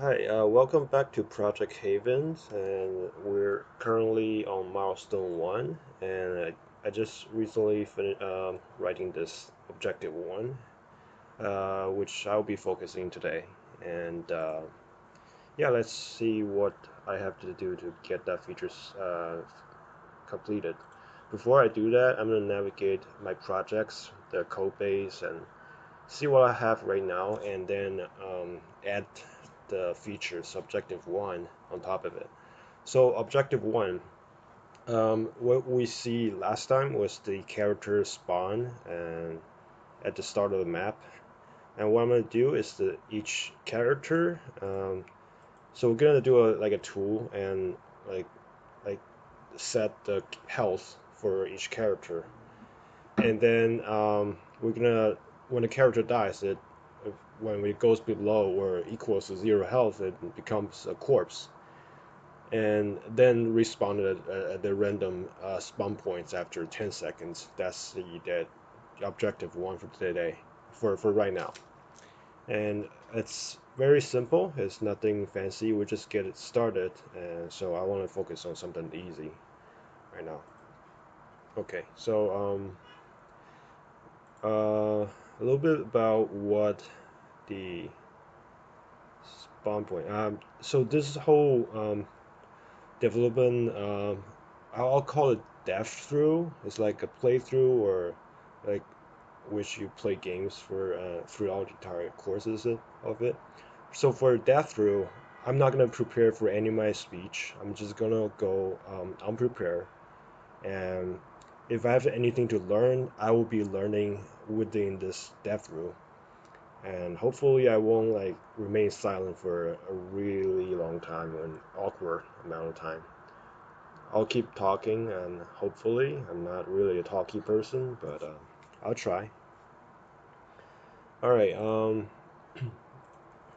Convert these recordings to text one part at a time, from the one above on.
Hi, welcome back to Project Haven, and we're currently on milestone one, and I just recently finished writing this objective one, which I'll be focusing today. And yeah, let's see what I have to do to get that features completed. Before I do that, I'm gonna navigate my projects, the code base, and see what I have right now, and then add the features objective one on top of it. So objective one, what we see last time was the character spawn and at the start of the map. And what I'm gonna do is each character. So we're gonna do like a tool and like like set the health for each character, and then we're gonna when the character dies, when it goes below or equals to zero health, it becomes a corpse, and then respawn at the random spawn points after 10 seconds. That's the objective one for today, for right now. And it's very simple. It's nothing fancy. We just get it started, and so I want to focus on something easy right now. Okay, so a little bit about what the spawn point. So this whole development, I'll call it DevThrough. It's like a playthrough or like which you play games for throughout the entire courses of it. So for DevThrough, I'm not gonna prepare for any of my speech. I'm just gonna go unprepared, and if I have anything to learn, I will be learning within this DevThrough, and hopefully I won't like remain silent for a really long time, an awkward amount of time. I'll keep talking, and hopefully I'm not really a talky person, but I'll try. All right.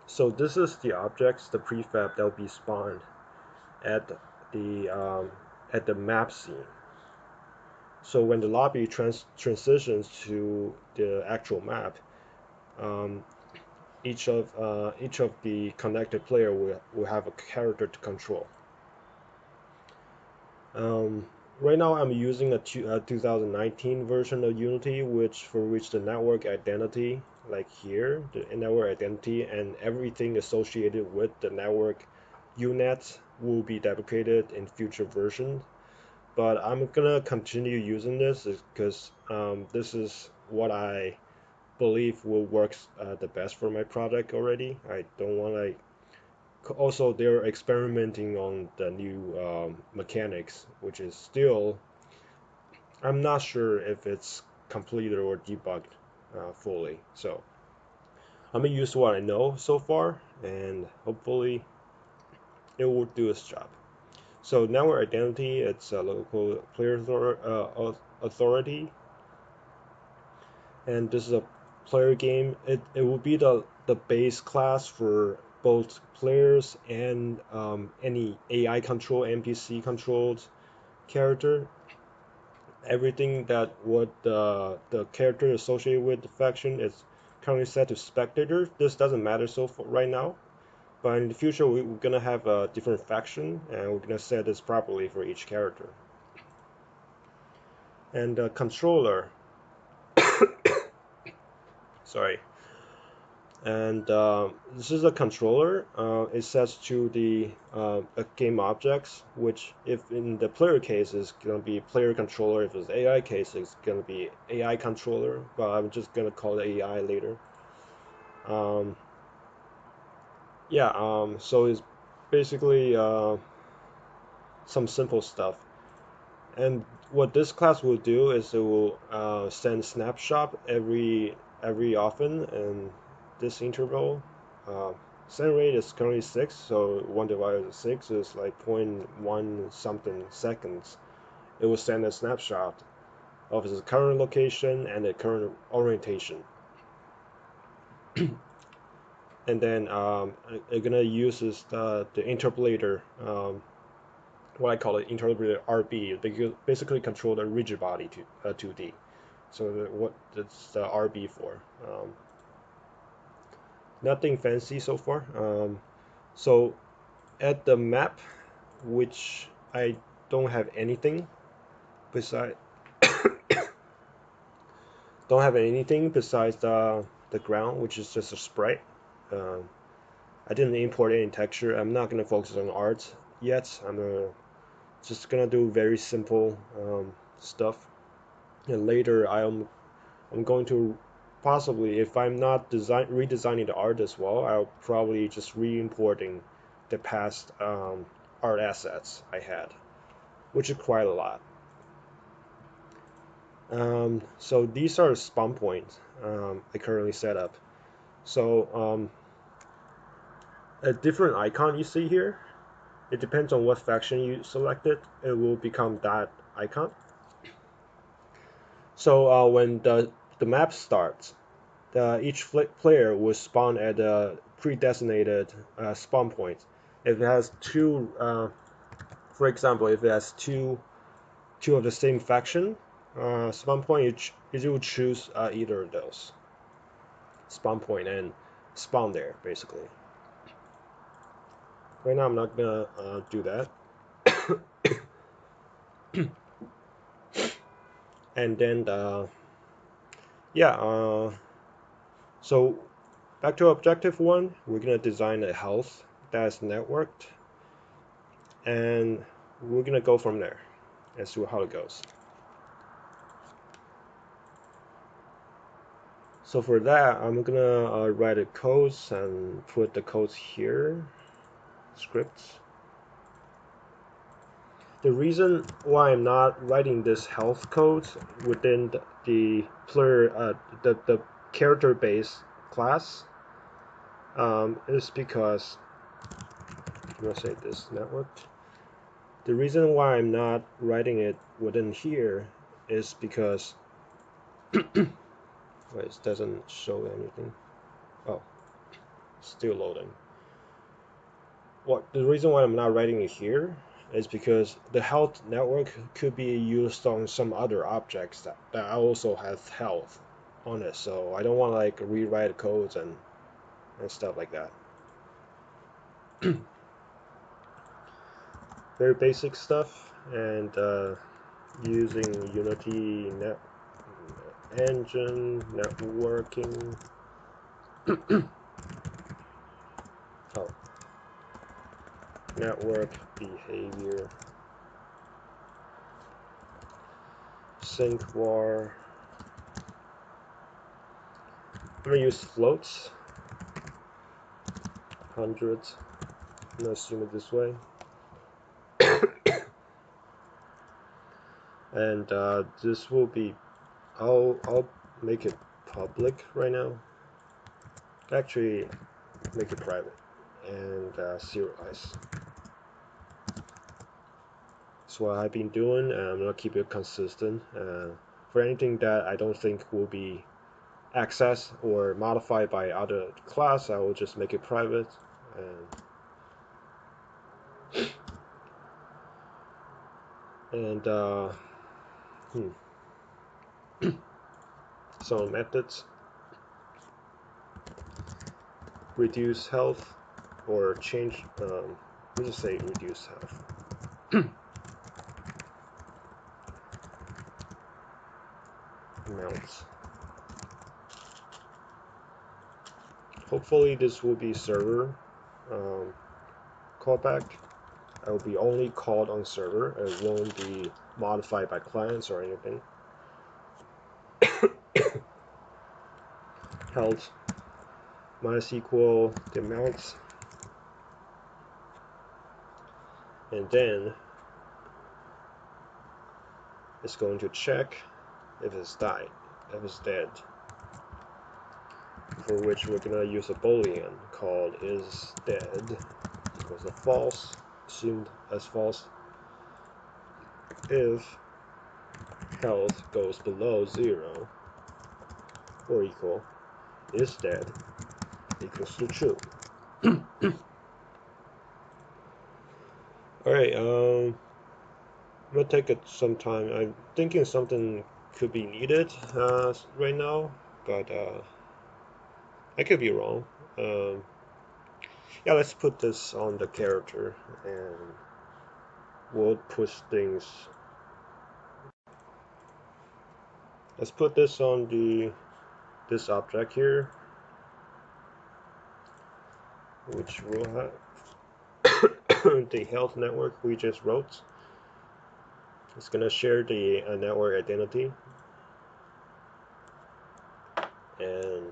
So this is the objects, the prefab that will be spawned at the um, at the map scene. So when the lobby transitions to the actual map, um, each of the connected player will have a character to control. Um, right now, I'm using a 2019 version of Unity, for which the network identity, like here, the network identity and everything associated with the network UNet will be deprecated in future versions. But I'm gonna continue using this because this is what I believe will work the best for my project already. I don't want to also they're experimenting on the new mechanics, which is still I'm not sure if it's completed or debugged fully. So I'm gonna use what I know so far, and hopefully it will do its job. So network identity, it's a local player authority, and this is a player game. It will be the base class for both players and any AI control, NPC controlled character. Everything that what the character associated with the faction is currently set to spectator. This doesn't matter so far right now, but in the future we're gonna have a different faction, and we're gonna set this properly for each character. And the controller, sorry, and this is a controller. It sets to the game objects, which if in the player case is gonna be player controller. If it's AI case, it's gonna be AI controller. But I'm just gonna call it AI later. Um, yeah. So it's basically some simple stuff. And what this class will do is it will send snapshot every often, and this interval. Uh, Send rate is currently 6, so 1 divided by 6 is like point 0.1 something seconds. It will send a snapshot of its current location and the current orientation. And then it's gonna use the interpolator, what I call it interpolator RB. They basically control the rigid body to 2D. So what that's the RB for? Nothing fancy so far. So at the map, which I don't have anything besides the ground, which is just a sprite. Um, I didn't import any texture. I'm not gonna focus on art yet. Just gonna do very simple stuff, and later I'm going to possibly, if I'm not redesigning the art as well, I'll probably just re-importing the past art assets I had, which is quite a lot. So these are spawn points I currently set up. So a different icon you see here, it depends on what faction you selected, it will become that icon. So when the map starts, each player will spawn at a pre-designated spawn point. If it has two, for example, if it has two of the same faction spawn point, you will choose either of those spawn point and spawn there basically. Right now I'm not gonna do that. And then yeah, so back to objective one, we're gonna design a health that's networked, and we're gonna go from there and see how it goes. So for that, I'm gonna write the codes and put the codes here, scripts. The reason why I'm not writing this health code within the player, the character base class, is because I'm gonna say this networked. The reason why I'm not writing it within here is because wait, it doesn't show anything. Oh, still loading. The reason why I'm not writing it here is because the health network could be used on some other objects that also have health on it, so I don't want to like rewrite codes and stuff like that. Very basic stuff, and using Unity engine networking. Oh, network behavior, sync var. I'm gonna use floats, hundreds. I'm gonna assume it this way. And this will be, I'll make it public right now. Actually, make it private and serialize. That's what I've been doing, and I'm gonna keep it consistent. For anything that I don't think will be accessed or modified by other class, I will just make it private. And some methods: reduce health or change. Let's just say reduce health. Amounts. Hopefully this will be server callback. I will be only called on server. It won't be modified by clients or anything. Health minus equal the amounts, and then it's going to check if it's died, if it's dead, for which we're gonna use a boolean called is dead equals a false, assumed as false, if health goes below 0 or equal is dead equals to true. Alright, I'm gonna take some time. I'm thinking something could be needed right now, but I could be wrong. Yeah, let's put this on the character and we'll push things. Let's put this on this object here, which will have the health network we just wrote. It's gonna share the network identity, and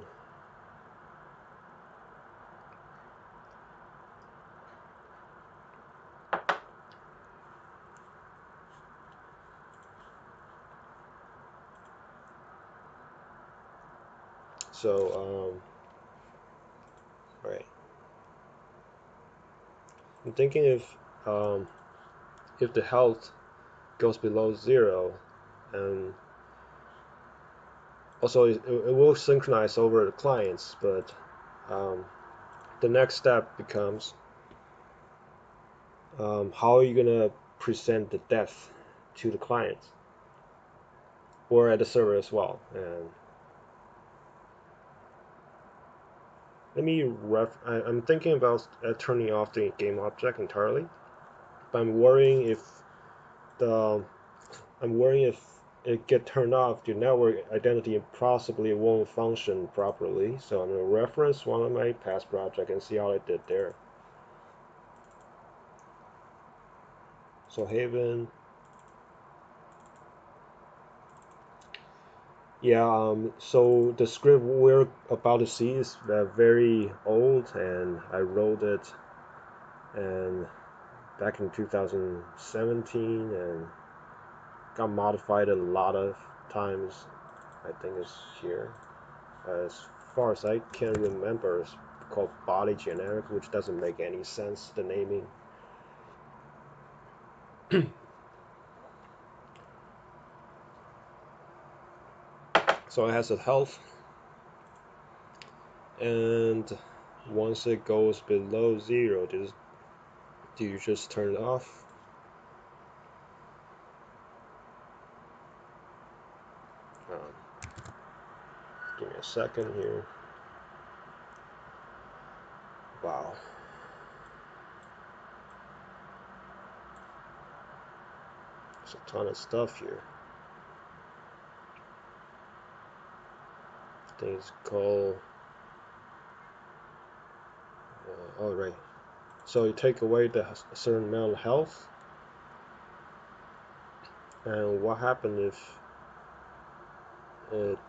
so right. I'm thinking if the health goes below 0, and also it will synchronize over the clients, but um, the next step becomes how are you gonna present the depth to the clients or at the server as well. And I'm thinking about turning off the game object entirely, but the I'm worrying if it get turned off, the network identity possibly won't function properly. So I'm gonna reference one of my past projects and see how I did there. So Haven, yeah. So the script we're about to see is very old, and I wrote it and back in 2017 and got modified a lot of times. I think it's here. As far as I can remember, it's called body generic, which doesn't make any sense, the naming. So it has a health, and once it goes below 0, do you just turn it off? Give me a second here. Wow. There's a ton of stuff here. Things called oh right. So you take away the certain amount of health, and what happened if it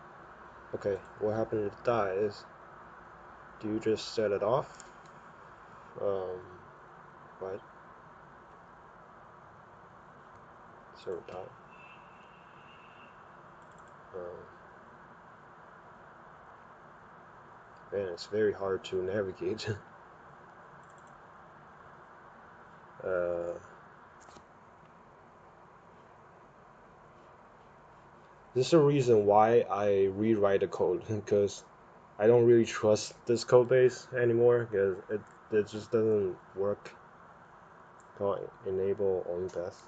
okay, what happened if it dies? Do you just set it off? What? Server die. Man, it's very hard to navigate. uh, this is a reason why I rewrite the code because I don't really trust this code base anymore because it just doesn't work. Called enable on death.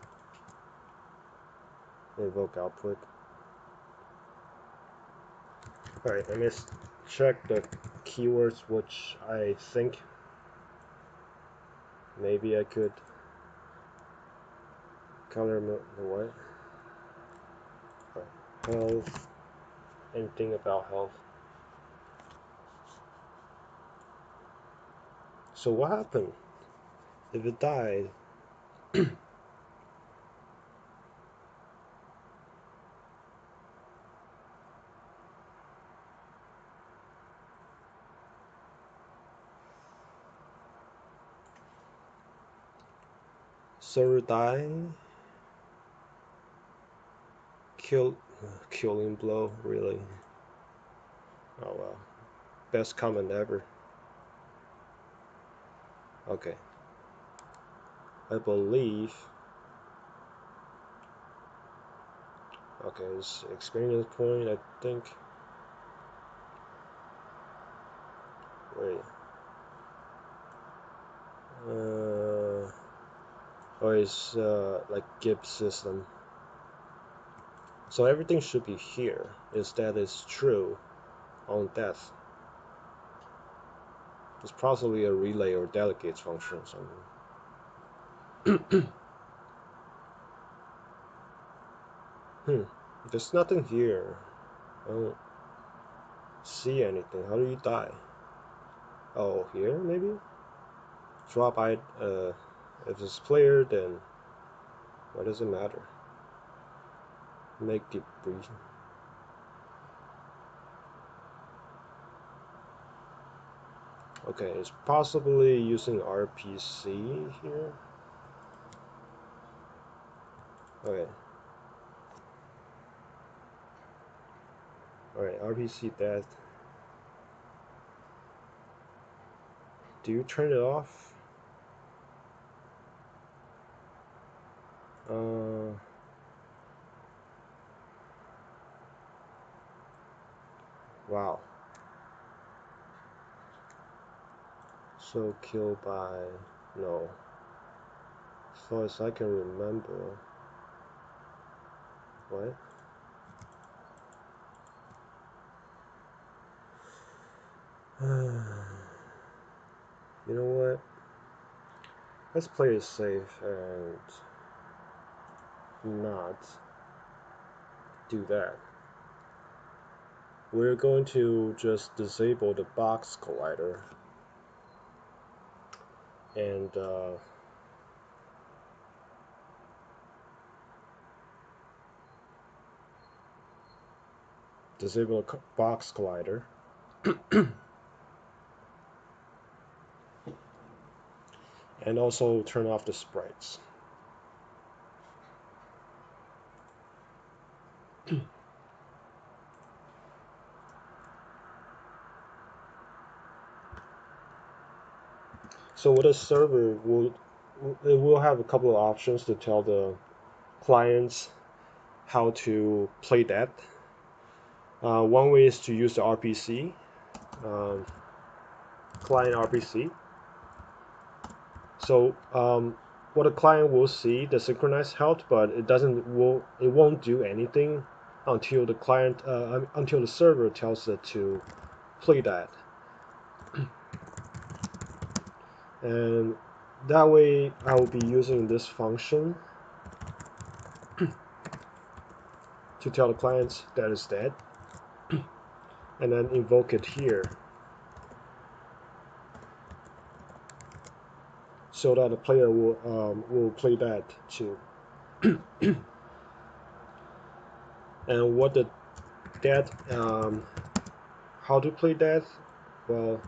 Invoke output. Alright, let me check the keywords which I think maybe I could color the what? Health. Anything about health. So what happened if it died? Server die? Killing blow, really? Oh well. Best comment ever. Okay. I believe. Okay, it's experience point, I think. Wait. Oh, it's like Gibbs system. So everything should be here. Is that is true on death. It's possibly a relay or delegates function or something. There's nothing here. I don't see anything. How do you die? Oh, here maybe? Drop I. If it's player, then what does it matter? Make debris. Okay, it's possibly using RPC here. Okay. Alright, RPC that. Do you turn it off? Wow. So killed by no. As far as I can remember. What? You know what? Let's play it safe and not do that. We're going to just disable the box collider and disable box collider. And also turn off the sprites. So with a server, it will have a couple of options to tell the clients how to play that. One way is to use the RPC, client RPC. So what a client will see the synchronized health, but it won't do anything until the client until the server tells it to play that. And that way I will be using this function to tell the clients that it's dead, and then invoke it here so that the player will play that too. And what the that how to play that? Well,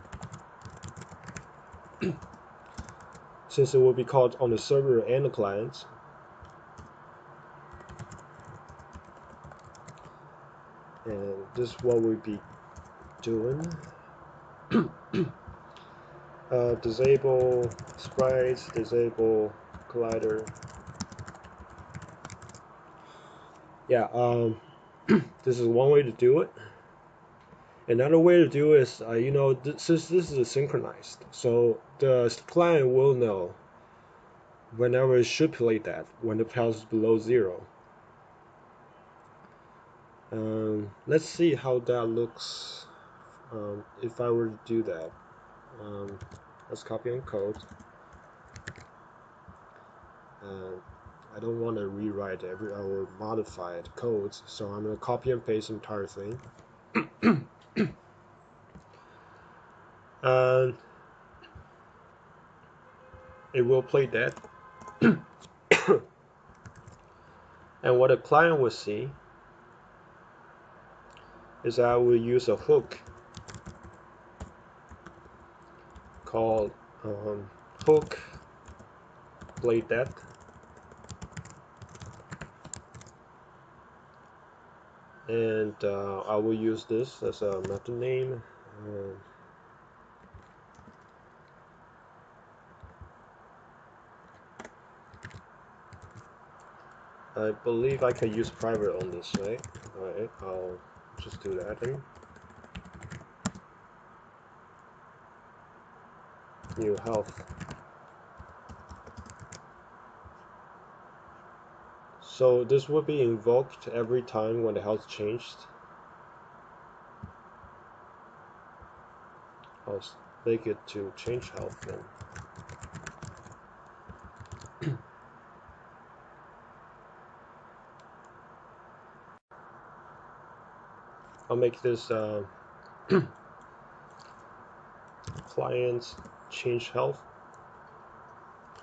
since it will be called on the server and the clients, and this is what we'll be doing. Disable sprites, disable collider. Yeah, this is one way to do it. Another way to do it is, you know, since this is synchronized, so the client will know whenever it should play that when the pulse is below 0. Let's see how that looks if I were to do that. Let's copy and code. I don't want to rewrite or modify the codes, so I'm going to copy and paste the entire thing. And it will play that. And what the client will see is I will use a hook called hook play that. And I will use this as a method name. I believe I can use private on this, right? Alright, I'll just do that then. New health. So this will be invoked every time when the health changed. make it to change health then. I'll make this clients change health.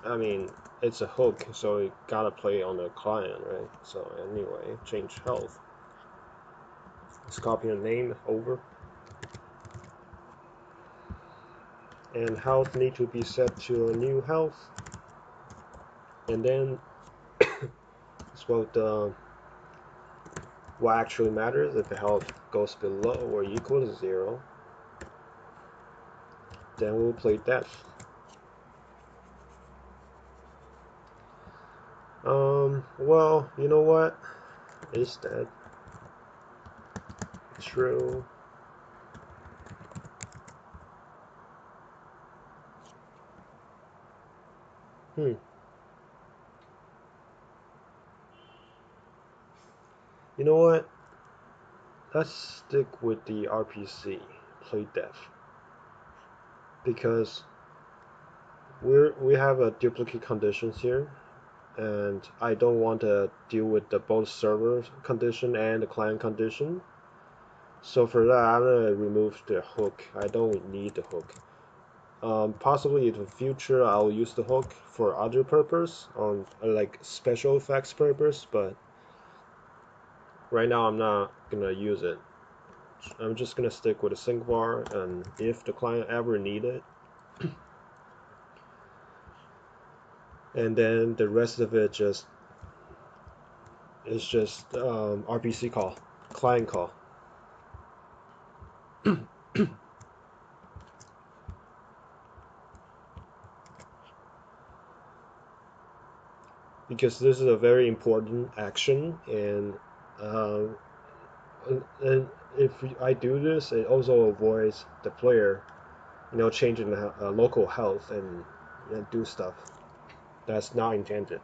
I mean, it's a hook, so it gotta play on the client, right? So anyway, change health. Let's copy the name over. And health need to be set to a new health. And then it's what actually matters. If the health goes below or equal to 0, then we'll play death. Well, you know what? Is that true? You know what? Let's stick with the RPC, play death, because we have a duplicate conditions here, and I don't want to deal with the both server condition and the client condition. So for that, I'm gonna remove the hook. I don't need the hook. Possibly in the future, I'll use the hook for other purpose, on like special effects purpose, but right now I'm not gonna use it. I'm just gonna stick with a sync bar, and if the client ever need it, and then the rest of it is just RPC call, client call. Because this is a very important action, uh, and if I do this, it also avoids the player, changing the local health and do stuff that's not intended.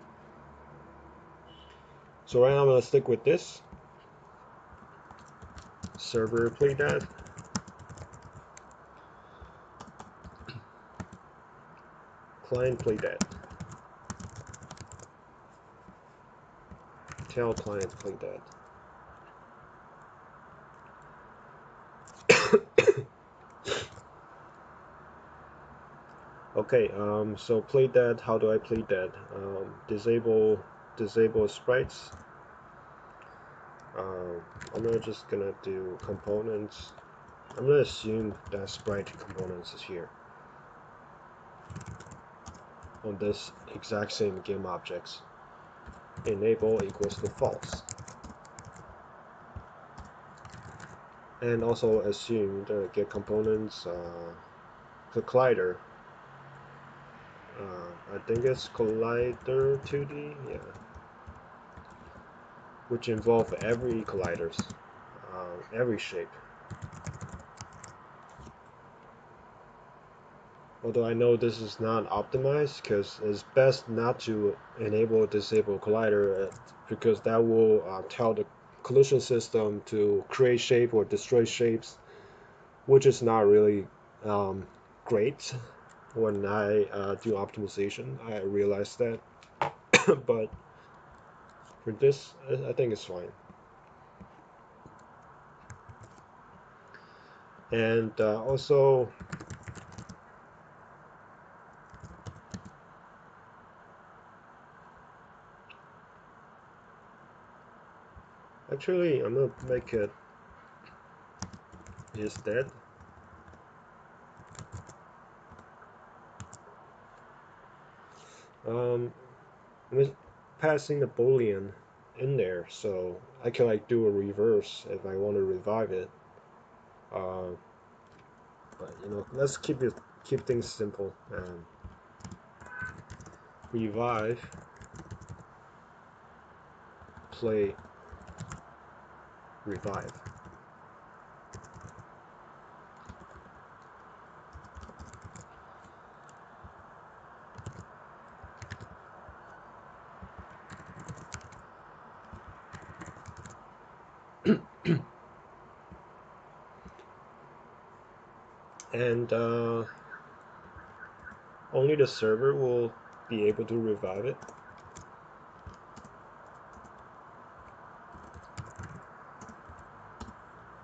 So right now I'm gonna stick with this. Server play that. Client play that. Tell client play that. Okay, so play that. How do I play that? Disable sprites. I'm just gonna do components. I'm gonna assume that sprite components is here on this exact same game objects. Enable equals to false. And also assume the get components, the collider. I think it's collider 2D, yeah, which involve every colliders, every shape. Although I know this is not optimized, because it's best not to enable disable collider, because that will tell the collision system to create shape or destroy shapes, which is not really great when I do optimization. I realize that, but for this, I think it's fine. And also, actually, I'm gonna make it is dead. I'm passing the boolean in there, so I can like do a reverse if I want to revive it. But let's keep things simple and revive, play, revive. And only the server will be able to revive it.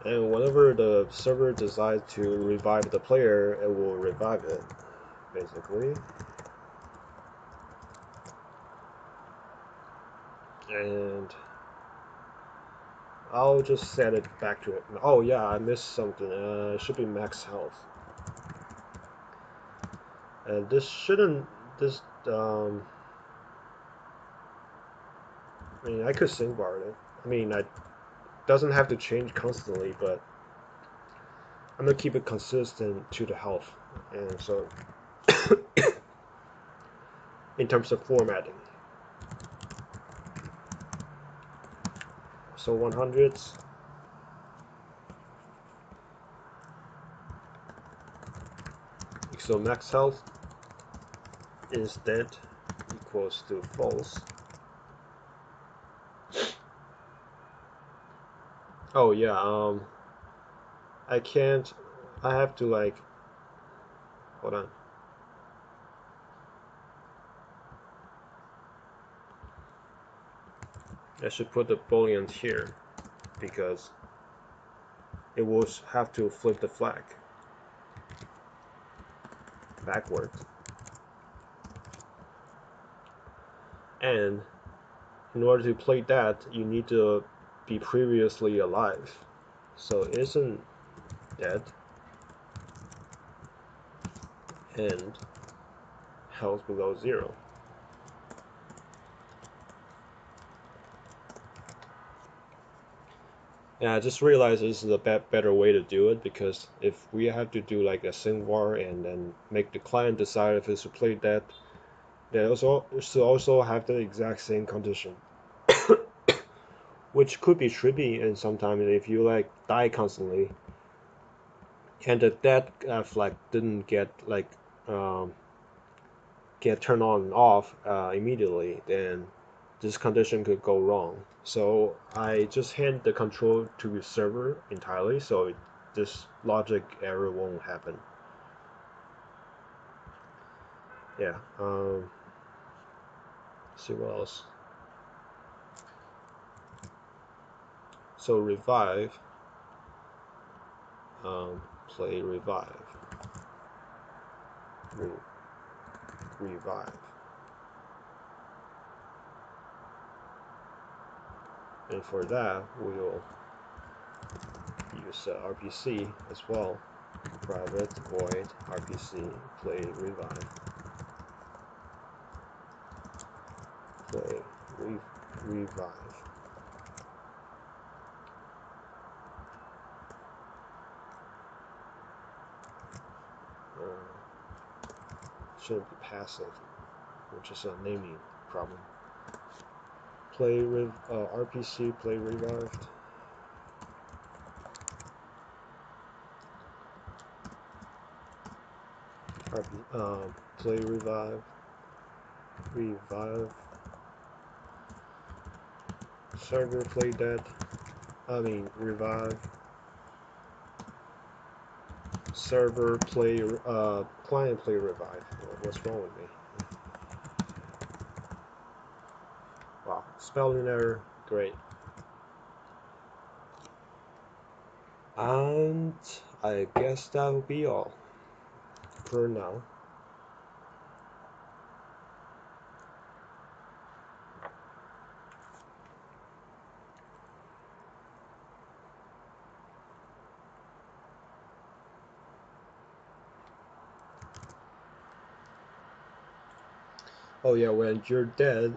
And whenever the server decides to revive the player, it will revive it, basically. And I'll just set it back to it. Oh yeah, I missed something. It should be max health. And this shouldn't, this, I mean, I could sync bar it. I mean, it doesn't have to change constantly, but I'm gonna keep it consistent to the health. And so, in terms of formatting. So 100s. So max health instead equals to false. Oh yeah, I can't, I have to like, hold on. I should put the boolean here because it will have to flip the flag backwards. And in order to play that, you need to be previously alive. So isn't dead and health below 0. And I just realized this is a better way to do it, because if we have to do like a sync var and then make the client decide if it's to play that, they also should also have the exact same condition. Which could be tricky, and sometimes if you like die constantly and the dead flag didn't get like get turned on and off immediately, then this condition could go wrong. So I just hand the control to the server entirely, so this logic error won't happen. Yeah. See what else. So revive. Play revive. Revive. And for that, we'll use RPC as well. Private void RPC play revive. Play revive. Should be passive, which is a naming problem. Play RPC play revived. Play revive. Server play dead. Revive. Server play client play revive. What's wrong with me? Wow, spelling error. Great. And I guess that will be all for now. Oh yeah, when you're dead,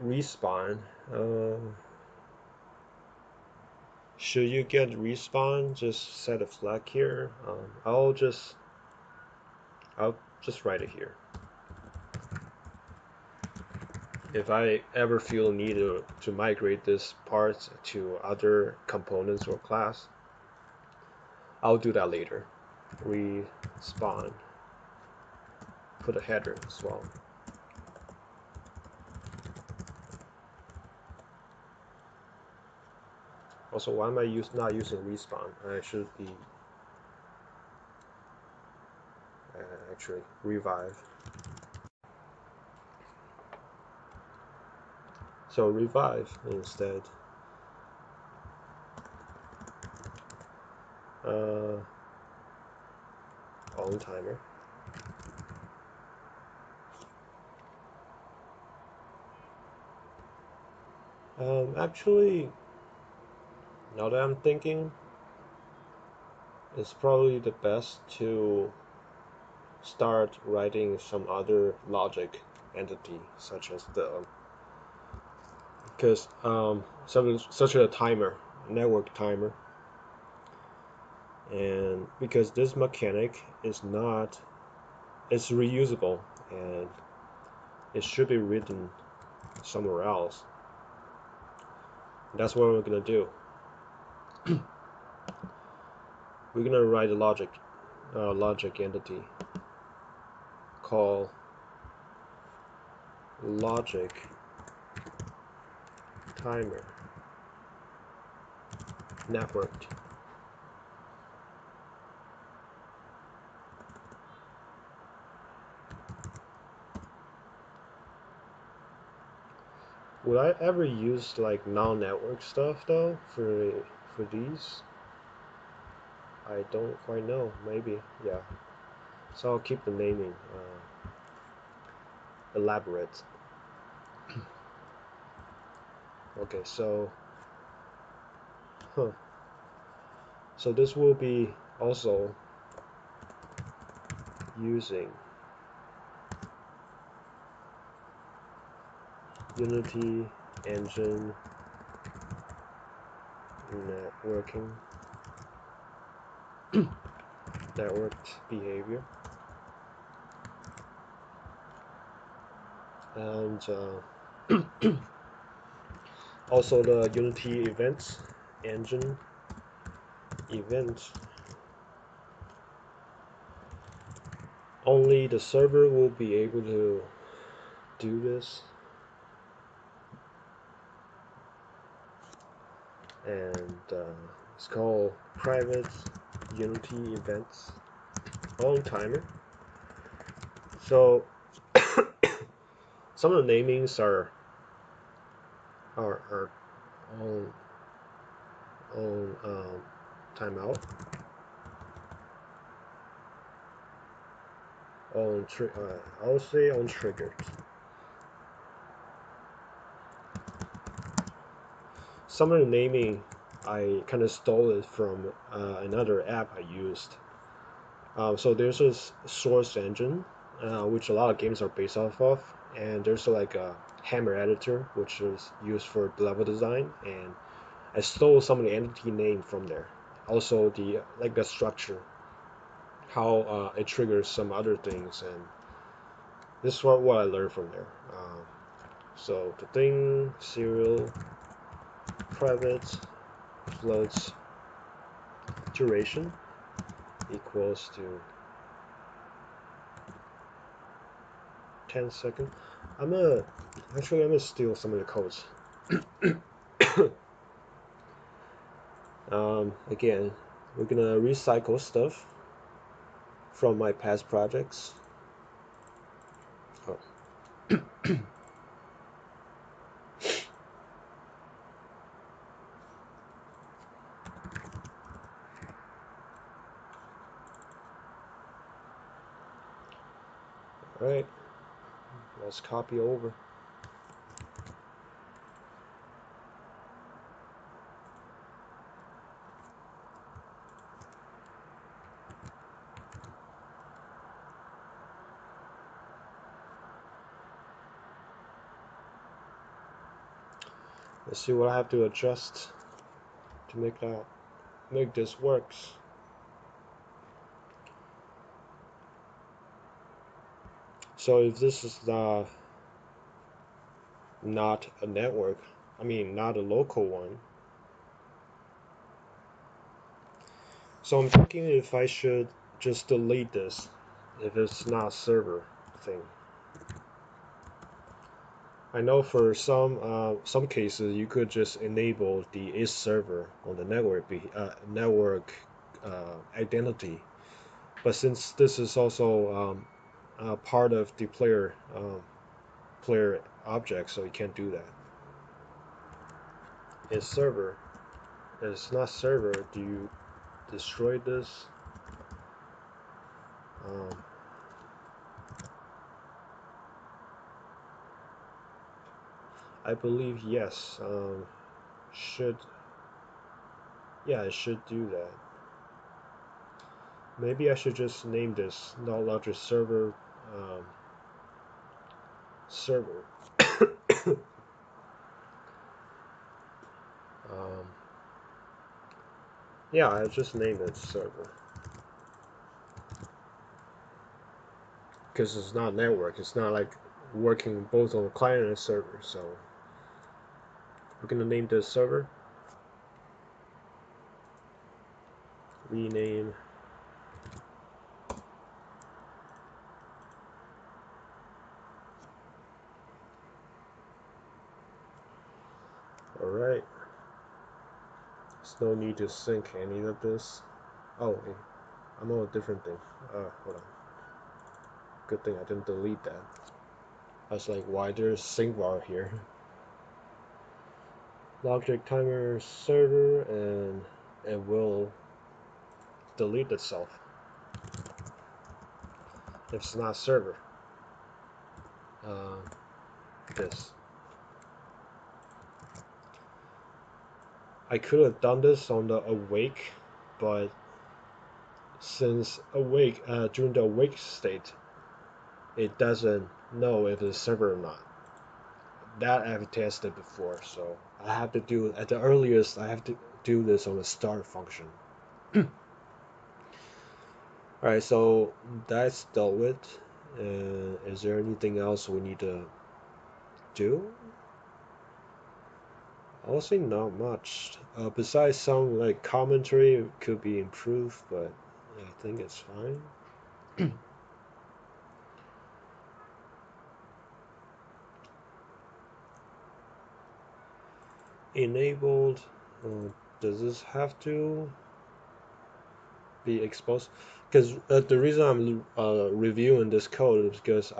respawn. Should you get respawn, just set a flag here. I'll just write it here. If I ever feel need to migrate this part to other components or class, I'll do that later. Respawn. Put a header as well. Also, why am I not using respawn? I should be actually revive. So revive instead. On timer. Actually, now that I'm thinking, it's probably the best to start writing some other logic entity, such as because such a timer, network timer, and because this mechanic is not, it's reusable and it should be written somewhere else. That's what we're gonna do. We're gonna write a logic entity called logic timer networked. Would I ever use like non-network stuff though for these? I don't quite know. Maybe, yeah. So I'll keep the naming elaborate. Okay, so so this will be also using Unity engine networking networked behavior, and also the Unity events engine event. Only the server will be able to do this, and it's called private Unity events on timer. So some of the namings are on timeout, I'll say on triggered. Some of the naming I kind of stole it from another app I used. So there's a source engine, which a lot of games are based off of, and there's like a Hammer editor, which is used for level design, and I stole some of the entity name from there. Also the like the structure, how it triggers some other things, and this is what I learned from there. So the thing serial private floats duration equals to 10 seconds. I'm gonna steal some of the codes. Again, we're gonna recycle stuff from my past projects. Oh. Alright, let's copy over. Let's see what I have to adjust to make this works. So if this is not a network, not a local one. So I'm thinking if I should just delete this if it's not a server thing. I know for some cases you could just enable the is server on the network identity, but since this is also part of the player object, so you can't do that. Is server. It's not server. Do you destroy this? Um, I believe yes. Should Yeah, it should do that. Maybe I should just name this not larger server. um, yeah, I just named it server because it's not network. It's not like working both on client and server. So we're gonna name this server. Rename. All right. There's no need to sync any of this. Oh, hey, I'm on a different thing. Hold on. Good thing I didn't delete that. I was like, why there's sync bar here? Logic timer server, and it will delete itself if it's not server. This. I could have done this on the awake, but since awake during the awake state, it doesn't know if it's server or not. That I've tested before, so I have to do at the earliest. I have to do this on the start function. All right, so that's dealt with. Is there anything else we need to do? Honestly, not much. Besides some like commentary could be improved, but I think it's fine. Enabled. Does this have to be exposed? Because the reason I'm reviewing this code is because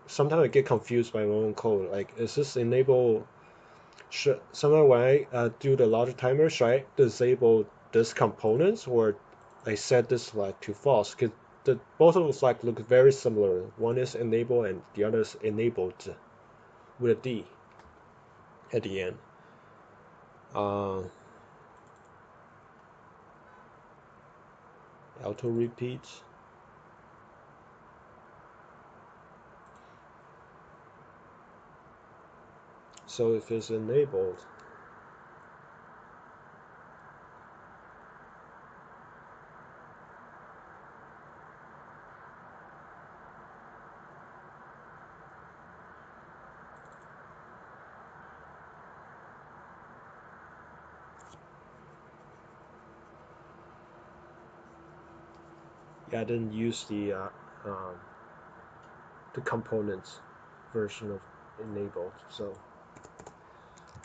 sometimes I get confused by my own code. Like, is this enable? Sometimes when I do the logic timer, should I disable this components or I set this like to false? Because both of those like look very similar. One is enable and the other is enabled with a D at the end. Auto repeat. So if it's enabled, yeah, I didn't use the components version of enabled. So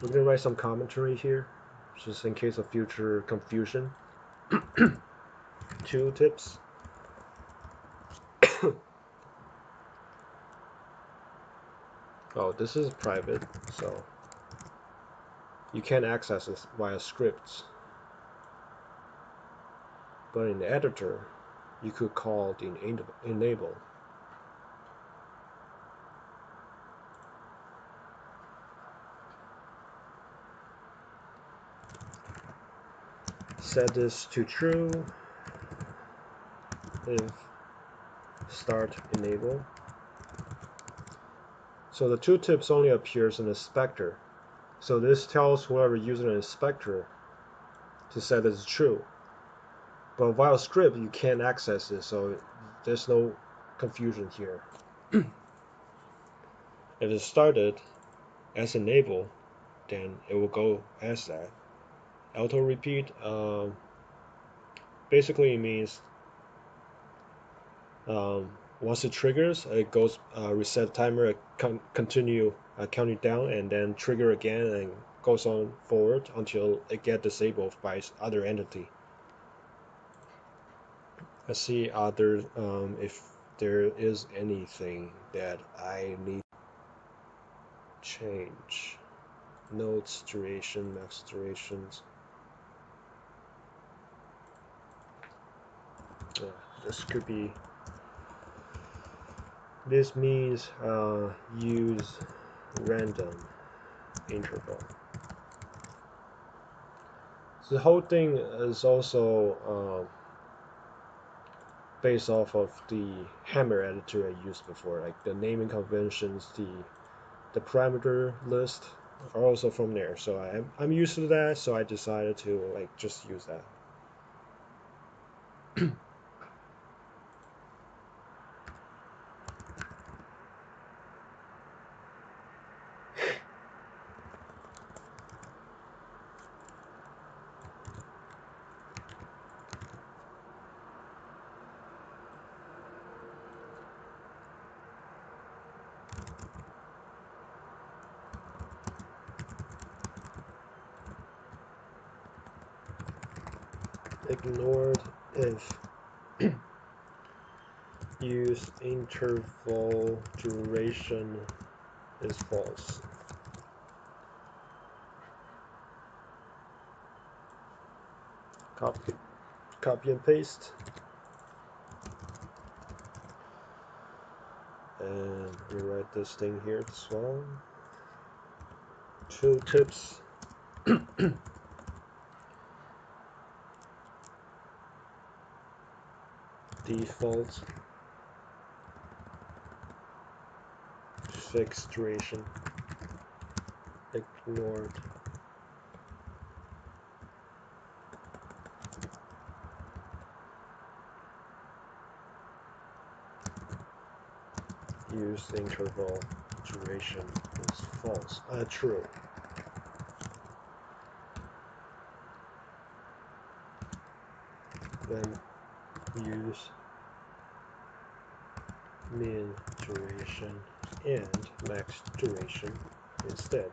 we're gonna write some commentary here, just in case of future confusion. 2 tips. Oh, this is private, so you can't access this via scripts. But in the editor, you could call the enable. Set this to true if start enable. So the 2 tips only appears in the inspector. So this tells whoever using an inspector to set this true. But via script, you can't access it, so there's no confusion here. If it started as enable, then it will go as that. Auto repeat basically means Once it triggers, it goes reset timer, continue counting down, and then trigger again and goes on forward until it get disabled by other entity. Let's see other if there is anything that I need to change. Nodes duration, max durations. This could be. This means use random interval. So the whole thing is also based off of the Hammer editor I used before, like the naming conventions, the parameter list are also from there. So I'm used to that, so I decided to like just use that. Ignored if use interval duration is false. Copy and paste. And rewrite this thing here as well. Tooltips. Default. Fixed duration. Ignored. Use interval duration is false. True. Then use min duration and max duration instead.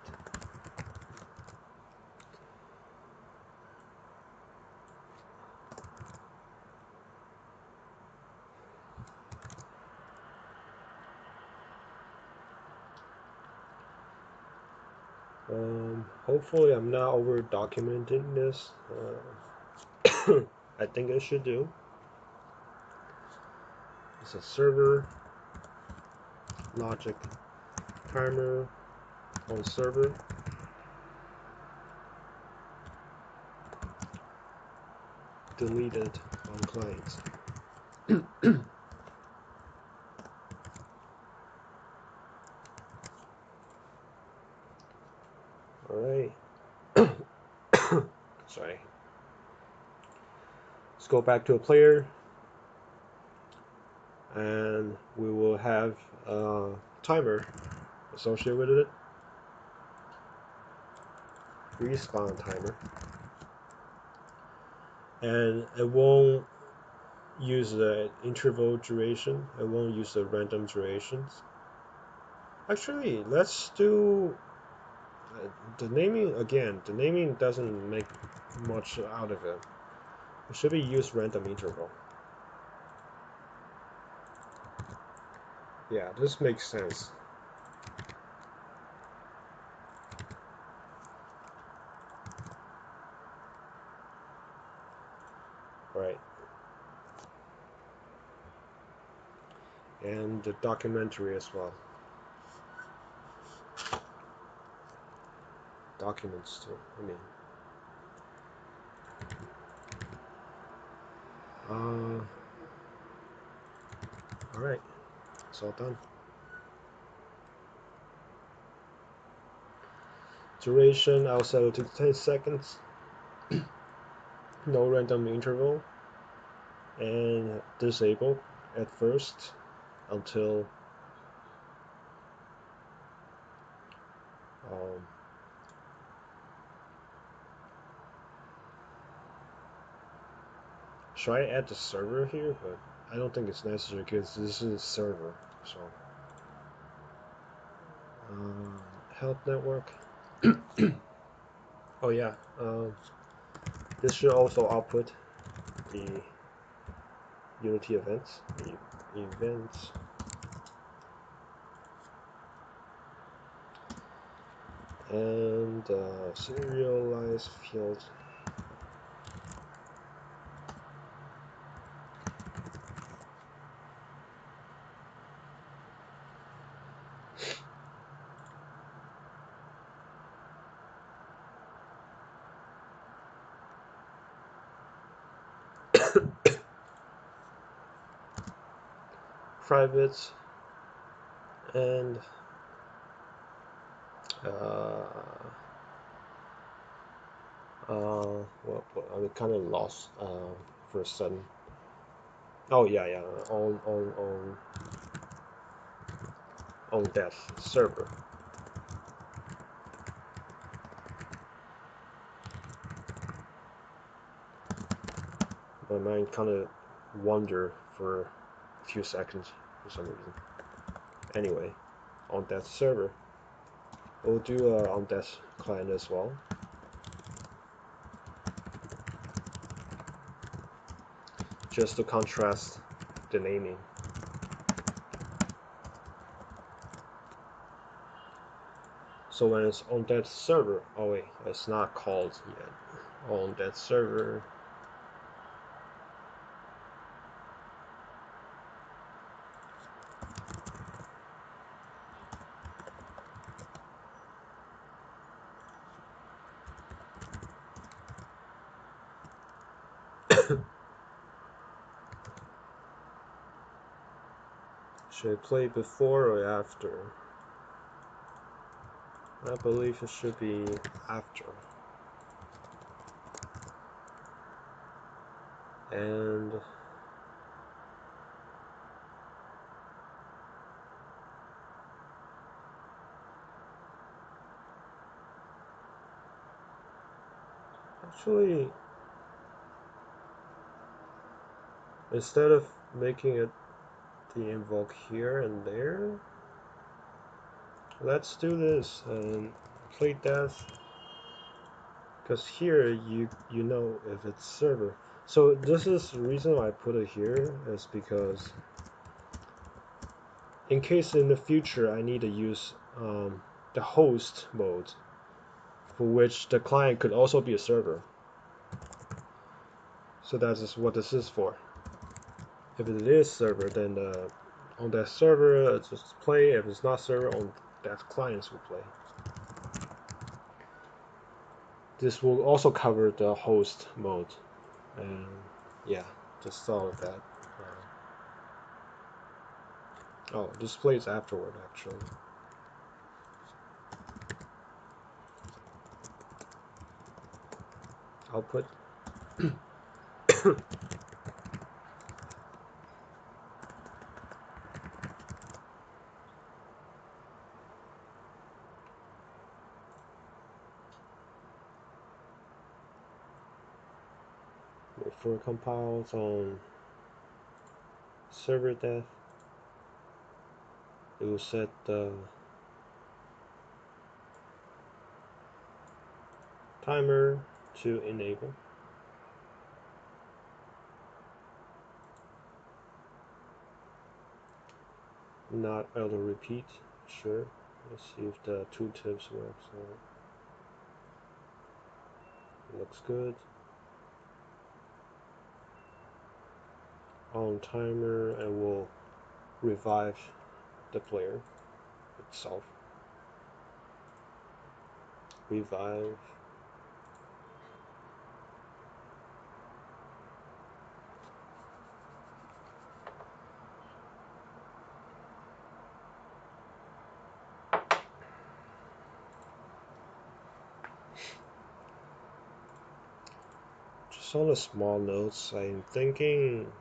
Hopefully I'm not over documenting this. I think I should do. It's a server logic timer on server. Deleted on client. Alright. Sorry. Let's go back to a player. And we will have a timer associated with it. Respawn timer. And it won't use the interval duration. It won't use the random durations. Actually, let's do the naming again. The naming doesn't make much out of it. It should be use random interval. Yeah, this makes sense. Right. And the documentary as well. Documents too, I mean. Alright, it's all done. Duration, I'll set it to 10 seconds. No random interval. And disable at first until should I add the server here? But I don't think it's necessary because this is a server. So health network. Oh yeah, this should also output the Unity events. The events. And serialized field. Private and well, I kind of lost for a sudden. Oh yeah, on that server. My mind kind of wandered for a few seconds for some reason. Anyway, on that server, we'll do on that client as well. Just to contrast the naming. So when it's on that server, oh wait, it's not called yet. On that server, should I play before or after? I believe it should be after. And actually, instead of making it the invoke here and there, let's do this and play that, because here you know if it's server. So this is the reason why I put it here, is because in case in the future I need to use the host mode, for which the client could also be a server. So that is what this is for. If it is server, then on that server it's just play. If it's not server, on that clients will play. This will also cover the host mode, and yeah, just all of that. Oh, this plays afterward actually. Output. Before it compiles on server dev, it will set the timer to enable. Not auto repeat. Sure. Let's see if the tooltips work. So looks good. On timer, I will revive the player itself. Revive. Just on the small notes, I'm thinking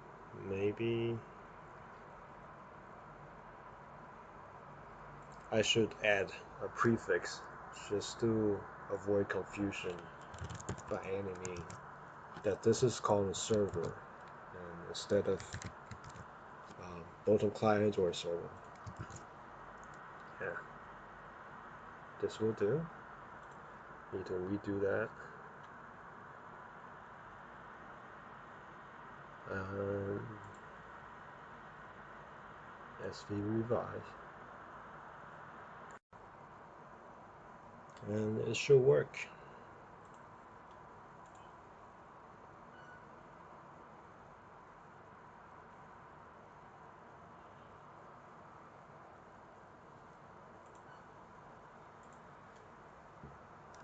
maybe I should add a prefix just to avoid confusion by enemy that this is called a server, and instead of both on client or server. Yeah, this will do. Need to redo that. SV revise, and it should work.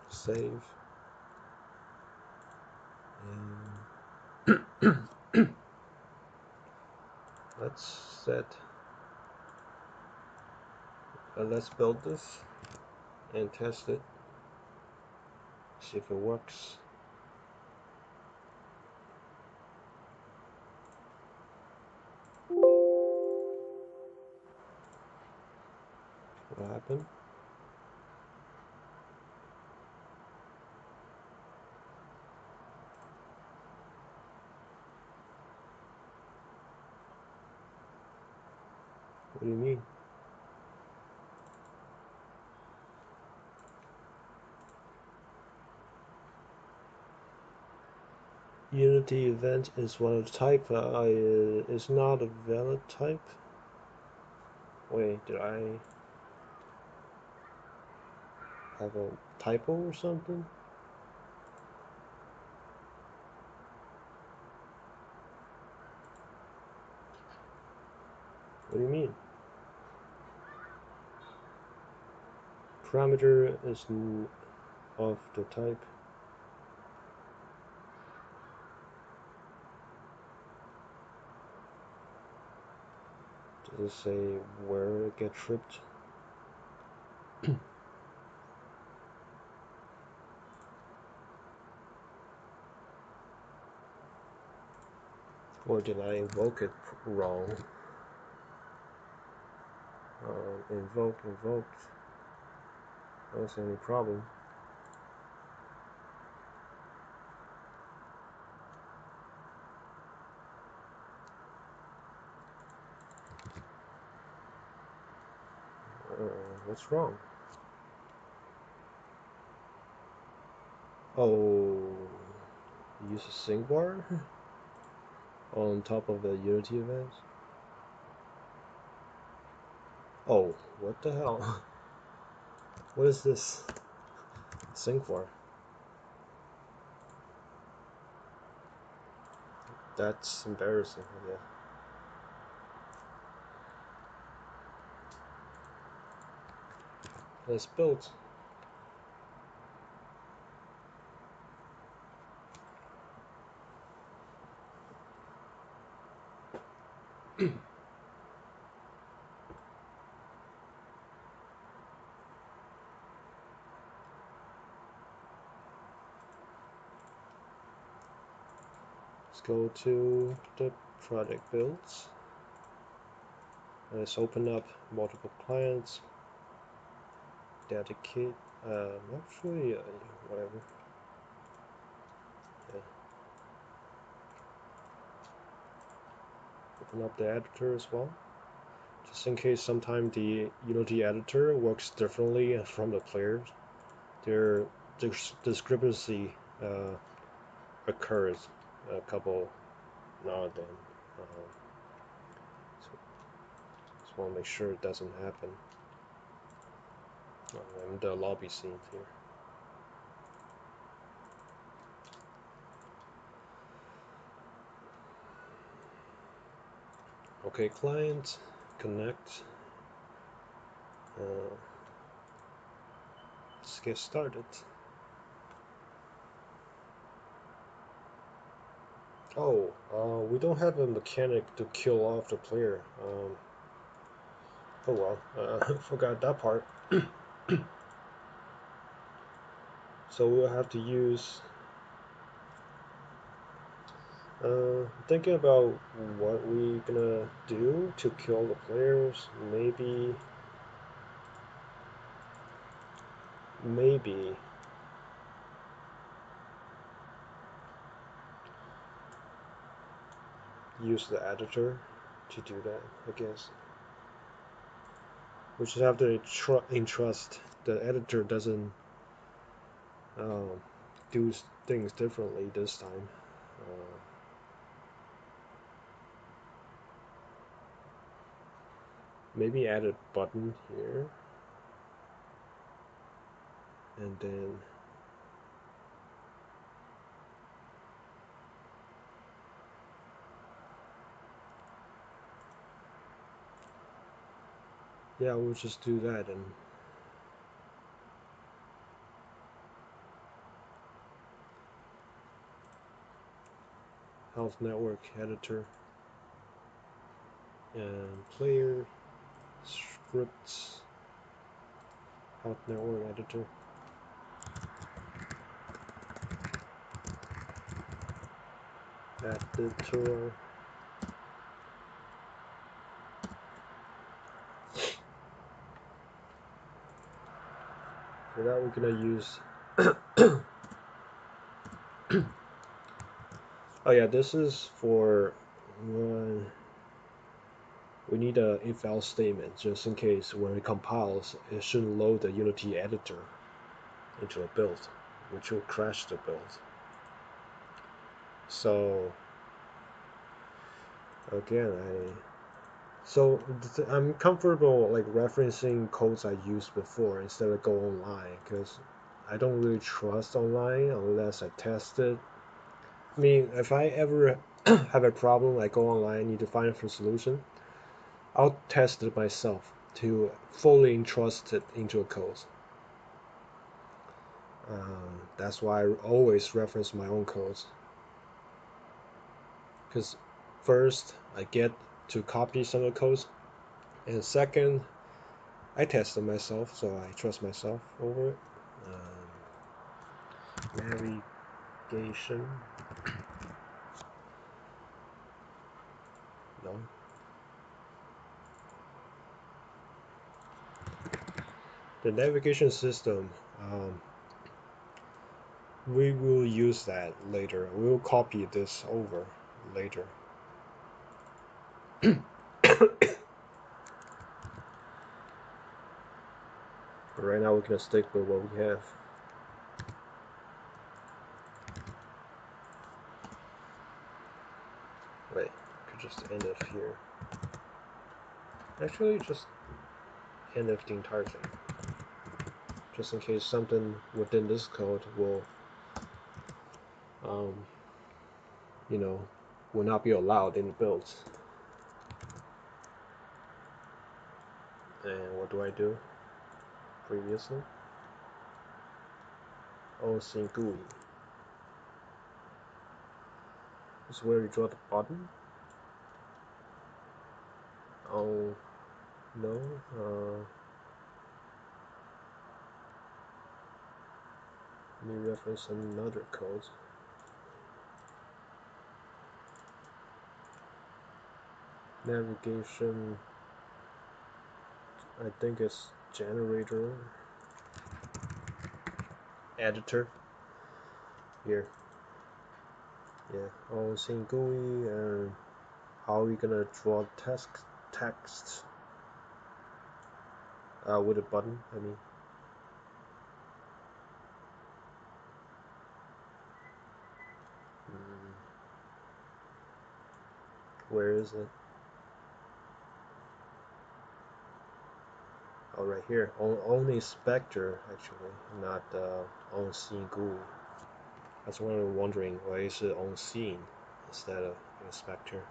Save. And let's set. Let's build this and test it. See if it works. What happened? What do you mean? Unity event is one of the type. Is not a valid type. Wait, did I have a typo or something? What do you mean? Parameter is of the type. Does it say where it gets tripped? Or did I invoke it wrong? Invoked. I don't see any problem. What's wrong? Oh, use a sync bar on top of the Unity events? Oh, what the hell? What is this sync bar? That's embarrassing, yeah. Let's build. Let's go to the project builds. Let's open up multiple clients. Dedicate. Actually, whatever. Yeah. Open up the editor as well. Just in case sometimes the Unity editor works differently from the players. Their discrepancy occurs a couple now and then. So just want to make sure it doesn't happen. I'm in the lobby scene here. Okay, client, connect. Let's get started. Oh, we don't have a mechanic to kill off the player. Oh well, forgot that part. So we'll have to use. Thinking about what we gonna do to kill the players. Maybe use the editor to do that, I guess. We just have to entrust the editor doesn't do things differently this time. Maybe add a button here, and then yeah, we'll just do that. And health network editor and player scripts health network editor. Editor. For that, we're gonna use. Oh yeah, this is for when we need a if-else statement just in case when it compiles, it shouldn't load the Unity editor into a build, which will crash the build. So again, I'm comfortable like referencing codes I used before instead of go online because I don't really trust online unless I test it. I mean, if I ever have a problem, I go online, need to find a solution, I'll test it myself to fully entrust it into a code. That's why I always reference my own codes. Because first, I get to copy some of the codes, and second, I test it myself, so I trust myself over it. Navigation. No. The navigation system, we will use that later. We'll copy this over later. But right now we're gonna stick with what we have. Wait, could just end it here. Actually, just end it the entire thing. Just in case something within this code will, will not be allowed in builds. And what do I do? Previously, OC GUI. This is where you draw the button. Oh no. Let me reference another code. Navigation. I think it's generator editor. Here. Yeah, OC GUI and how are we gonna draw text with a button, I mean. Where is it? Oh, right here. Only inspector, actually, not on scene GUI. That's why I'm wondering why is it on scene instead of inspector.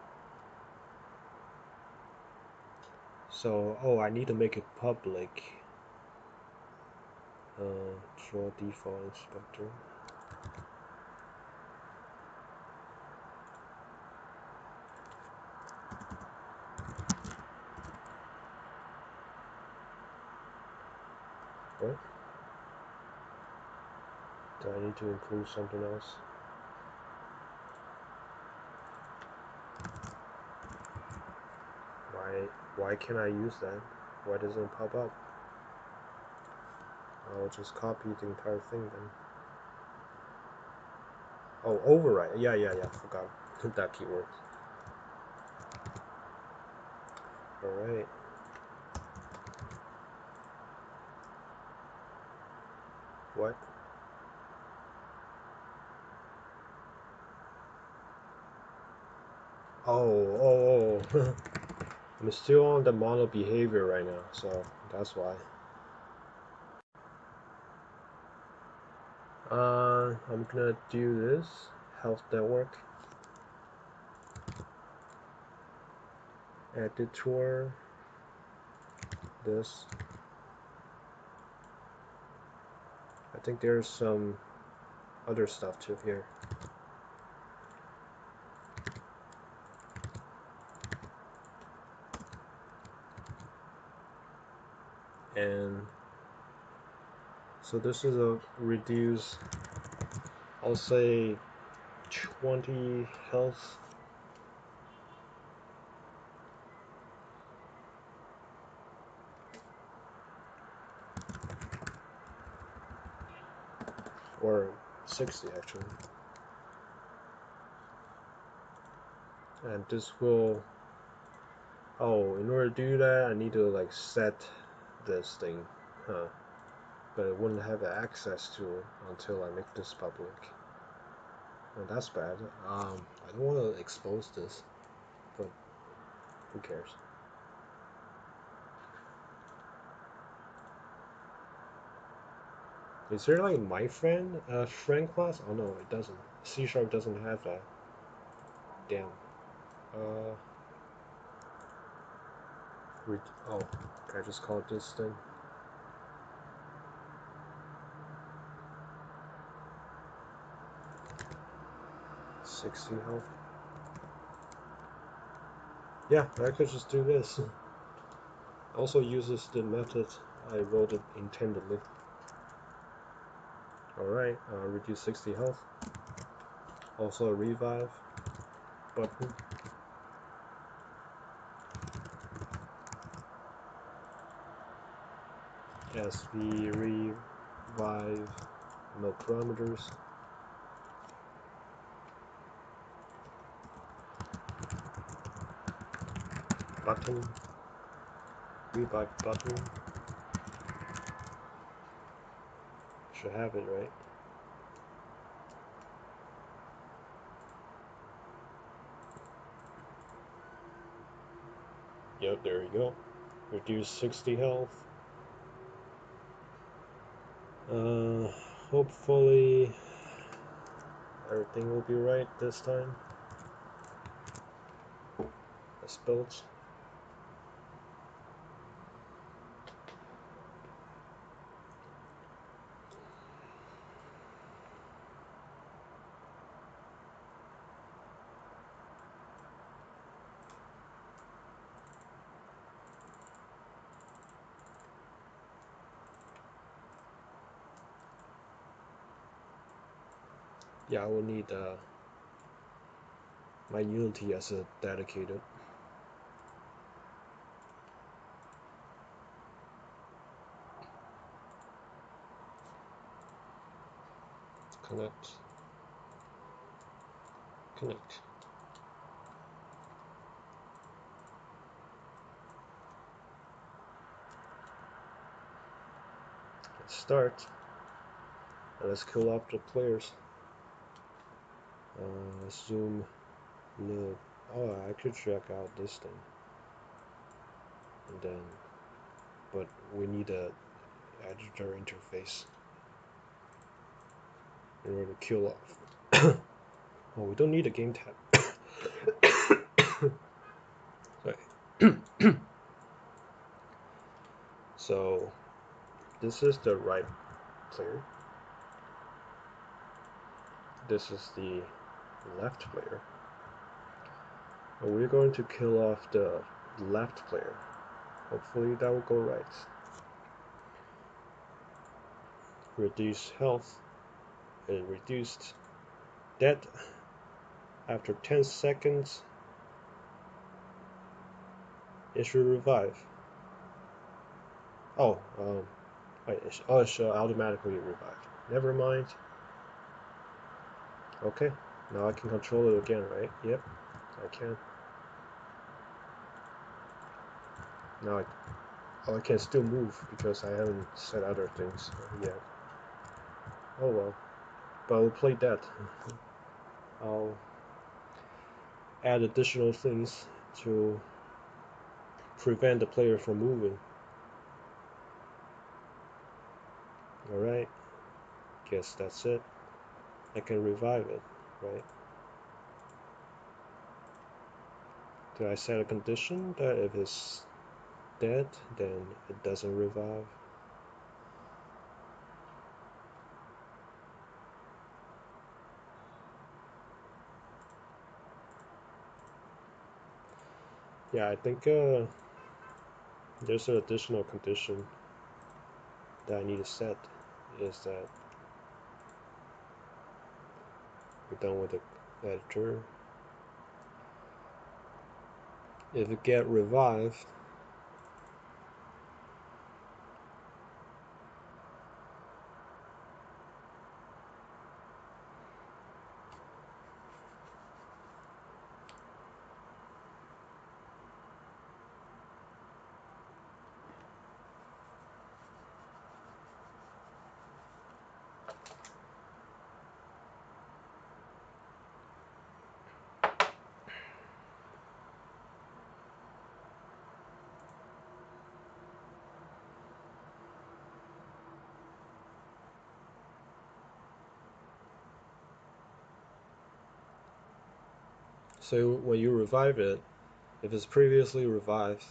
So, oh, I need to make it public. Draw default inspector. What? Do I need to include something else? Why can't I use that? Why doesn't it pop up? I'll just copy the entire thing then. Oh, override. Yeah, forgot that keyword. What? Oh. I'm still on the model behavior right now, so that's why. I'm gonna do this health network editor. This. I think there's some other stuff too here. And so this is a reduce, I'll say 20 health. Or 60 actually. And this will, oh, in order to do that, I need to like set this thing, huh? But it wouldn't have access to it until I make this public. Oh, that's bad. I don't want to expose this, but who cares? Is there like my friend, friend class? Oh no, it doesn't. C# doesn't have that. Damn. Uh, oh, can I just call it this thing? $60 health. Yeah, I could just do this. Also uses the method I wrote it intendedly. Alright, reduce 60 health. Also a revive button. SV revive, no parameters. Button, revive button. Should have it, right? Yep, there you go. Reduce 60 health. Hopefully everything will be right this time. Let's build. Yeah, I will need my Unity as a dedicated. Connect. Connect. Let's start. And let's kill off the players. Zoom. Look. Oh, I could check out this thing. And then, but we need a editor interface in order to kill off. Oh, we don't need a game tab. Sorry. So this is the right player. This is the left player. And we're going to kill off the left player. Hopefully that will go right. Reduce health. It reduced dead after 10 seconds. It should revive. Oh, wait, it should automatically revive. Never mind. Okay, now I can control it again, right? Yep, I can. Now I can still move because I haven't set other things yet. Oh well, but we'll play that. I'll add additional things to prevent the player from moving. Alright, guess that's it. I can revive it, right? Did I set a condition that if it's dead, then it doesn't revive? Yeah, I think there's an additional condition that I need to set, is that we're done with the editor. If it get revived, so when you revive it, if it's previously revived,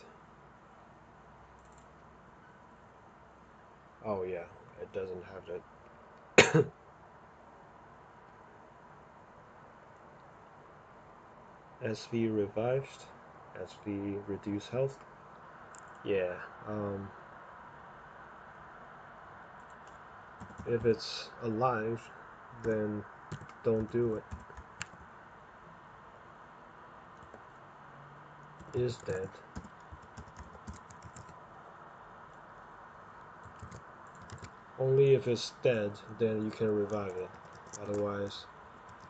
oh yeah, it doesn't have that. SV revived, SV reduce health. Yeah, if it's alive, then don't do it. Is dead. Only if it's dead, then you can revive it. Otherwise,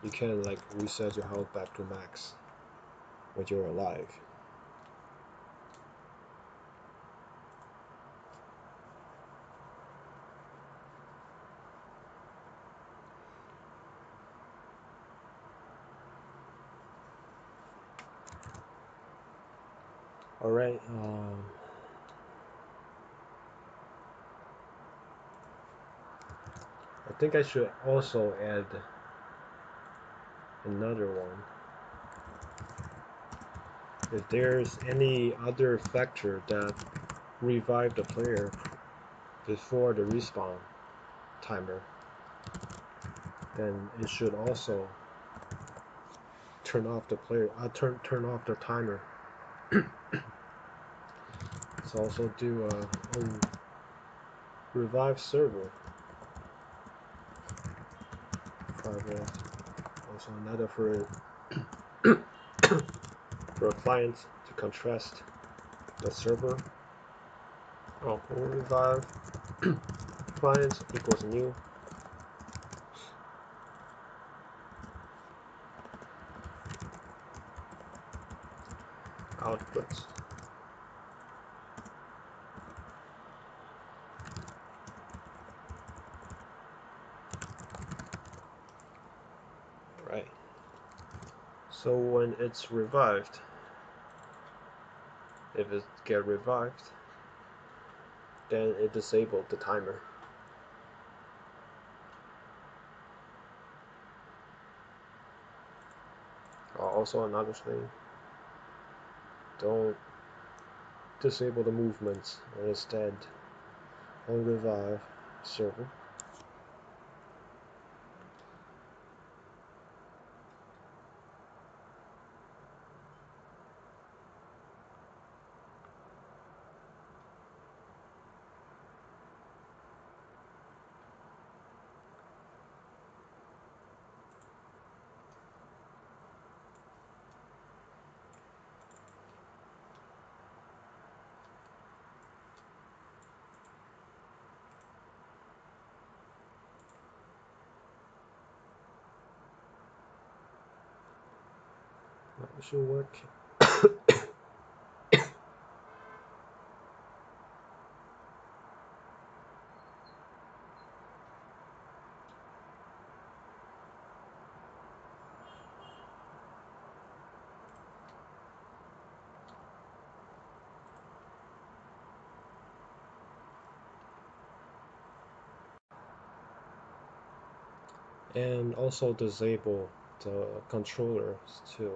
you can like reset your health back to max when you're alive. Alright, I think I should also add another one. If there's any other factor that revive the player before the respawn timer, then it should also turn off the player. Turn off the timer. Let's also do on revive server project. Also another for for a client to contrast the server. Oh, revive client equals new. Output. Right. So when it's revived, if it get revived, then it disabled the timer. Also another thing, don't disable the movements, and instead on revive server. That should work. and also disable the controllers too.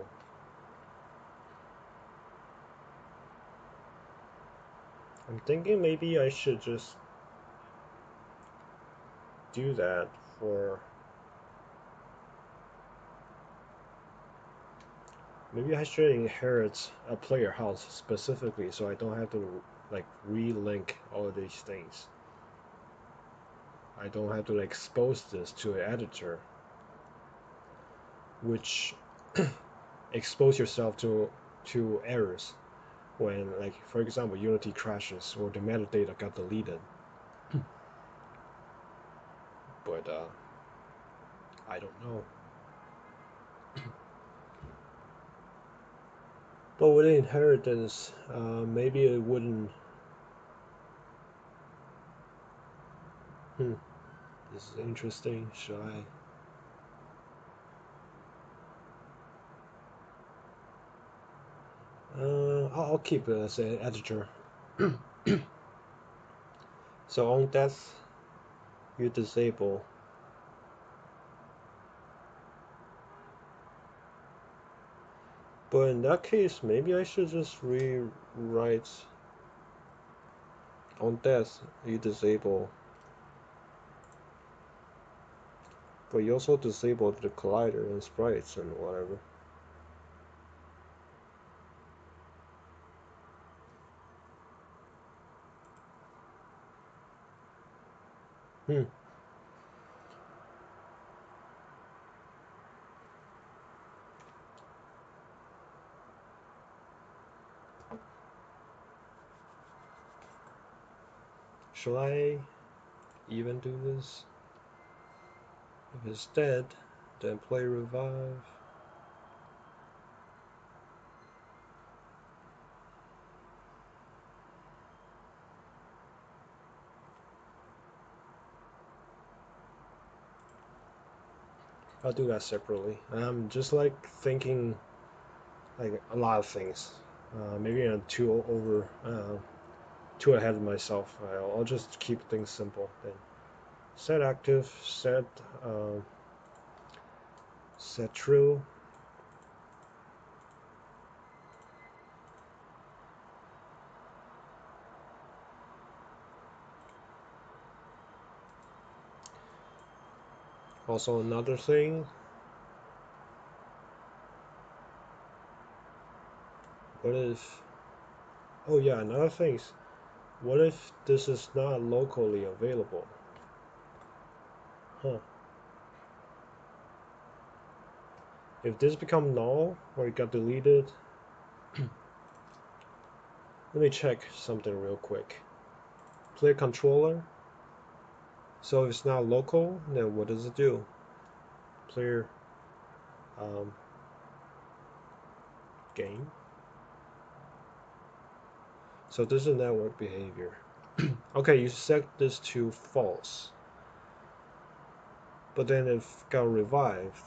I'm thinking maybe I should just do that for, maybe I should inherit a player house specifically so I don't have to like relink all of these things. I don't have to like expose this to an editor, which expose yourself to errors when, like, for example, Unity crashes or the metadata got deleted. But I don't know. But with inheritance, maybe it wouldn't. Hmm, this is interesting. Should I? I'll keep it as an editor. So on death, you disable. But in that case, maybe I should just rewrite on death, you disable. But you also disable the collider and sprites and whatever. Hmm. Shall I even do this? If it's dead, then play revive. I'll do that separately. I'm just like thinking like a lot of things. Maybe I'm too ahead of myself. I'll just keep things simple then. Set active, set true. Also another thing, what if, oh yeah, another thing is, what if this is not locally available? Huh. If this become null or it got deleted, let me check something real quick. Play controller. So if it's not local, then what does it do? Player um, game. So this is network behavior. Okay, you set this to false. But then if it got revived,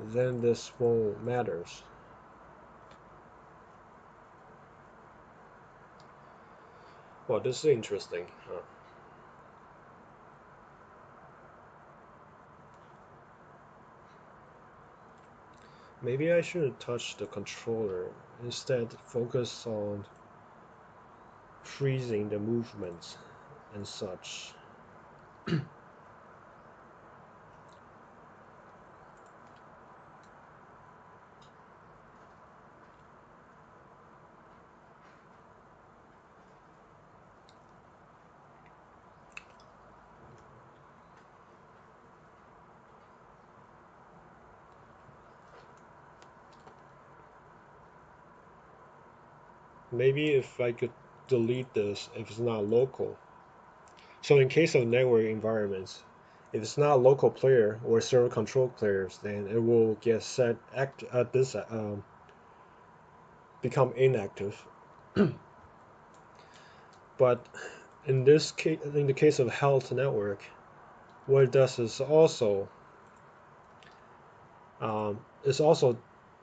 then this won't matters. Well, this is interesting. Maybe I shouldn't touch the controller. Instead, focus on freezing the movements and such. Maybe if I could delete this if it's not local. So in case of network environments, if it's not a local player or server control players, then it will get set become inactive. But in this case, in the case of health network, what it does is also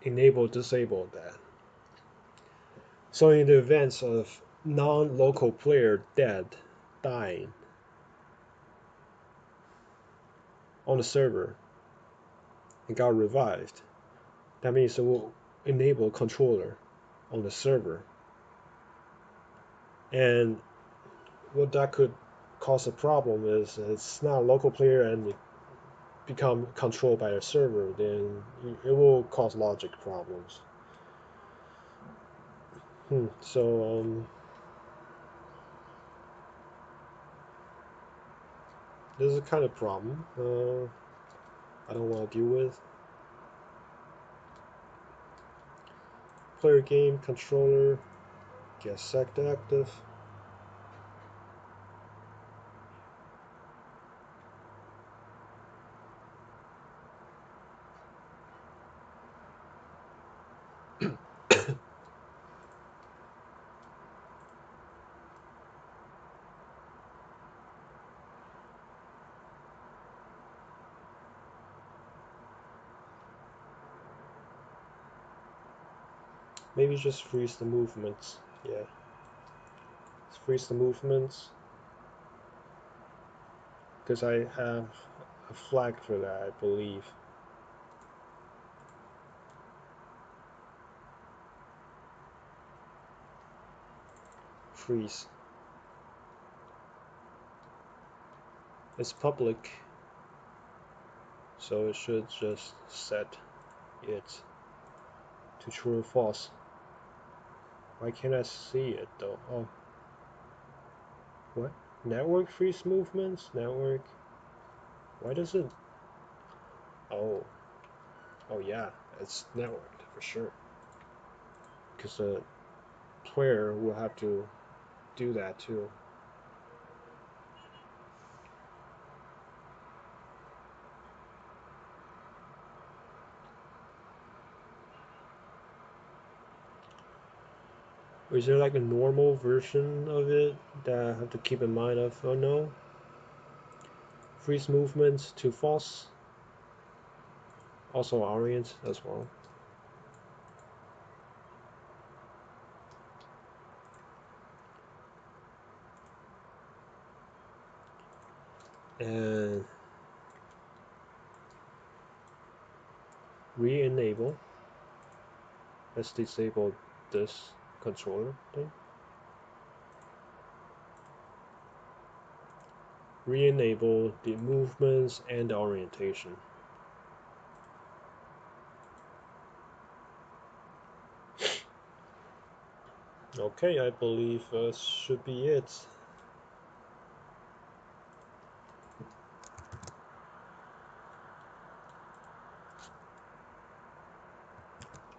enable disable that. So in the events of non-local player dying on the server, and got revived. That means it will enable a controller on the server. And what that could cause a problem is it's not a local player and it become controlled by a server, then it will cause logic problems. So this is a kind of problem I don't want to deal with. Player game controller get sect active. Maybe just freeze the movements. Yeah. Let's freeze the movements. Because I have a flag for that, I believe. Freeze. It's public, so it should just set it to true or false. Why can't I see it though? Oh. What? Network freeze movements? Network? Why does it? Oh. Oh yeah, it's networked for sure. Because the player will have to do that too. Is there like a normal version of it that I have to keep in mind of? Oh no. Freeze movements to false. Also orient as well. And re-enable. Let's disable this controller thing. Re-enable the movements and the orientation. Okay, I believe should be it.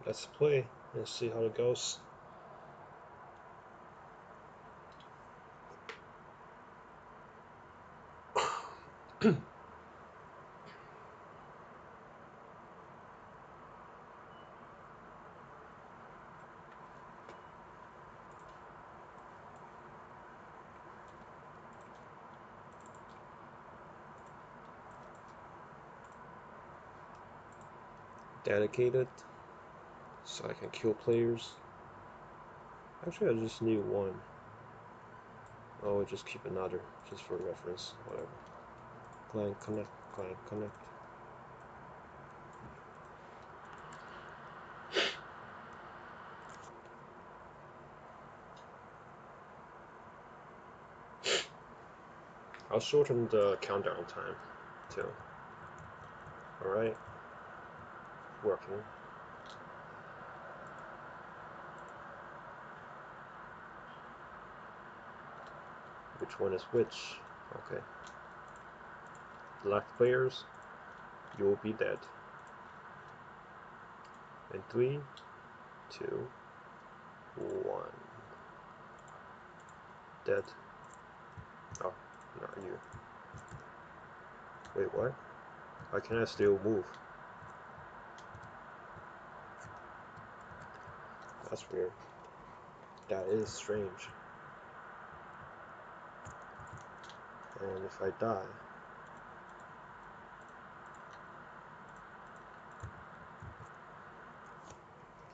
Let's play and see how it goes. Dedicated, so I can kill players. Actually, I just need one. Oh, just keep another, just for reference, whatever. Client connect, client connect. I'll shorten the countdown time too. Alright, working. Which one is which? Okay. Left players, you will be dead. In 3, 2, 1. Dead. Oh, not you. Wait, what? Why can I still move? That's weird. That is strange. And if I die,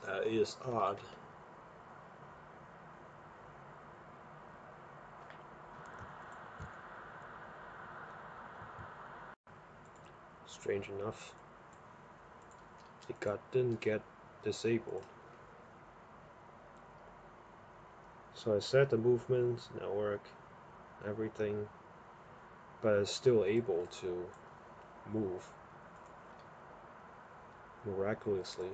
that is odd. Strange enough. didn't get disabled. So I set the movements, network, everything, but it's still able to move miraculously.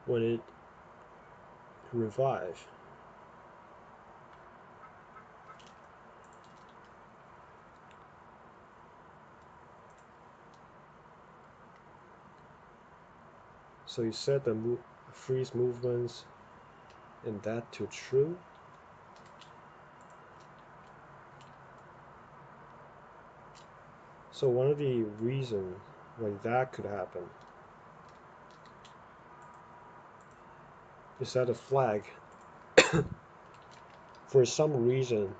When it revives, so you set the freeze movements and that to true. So one of the reasons why that could happen is that a flag, for some reason,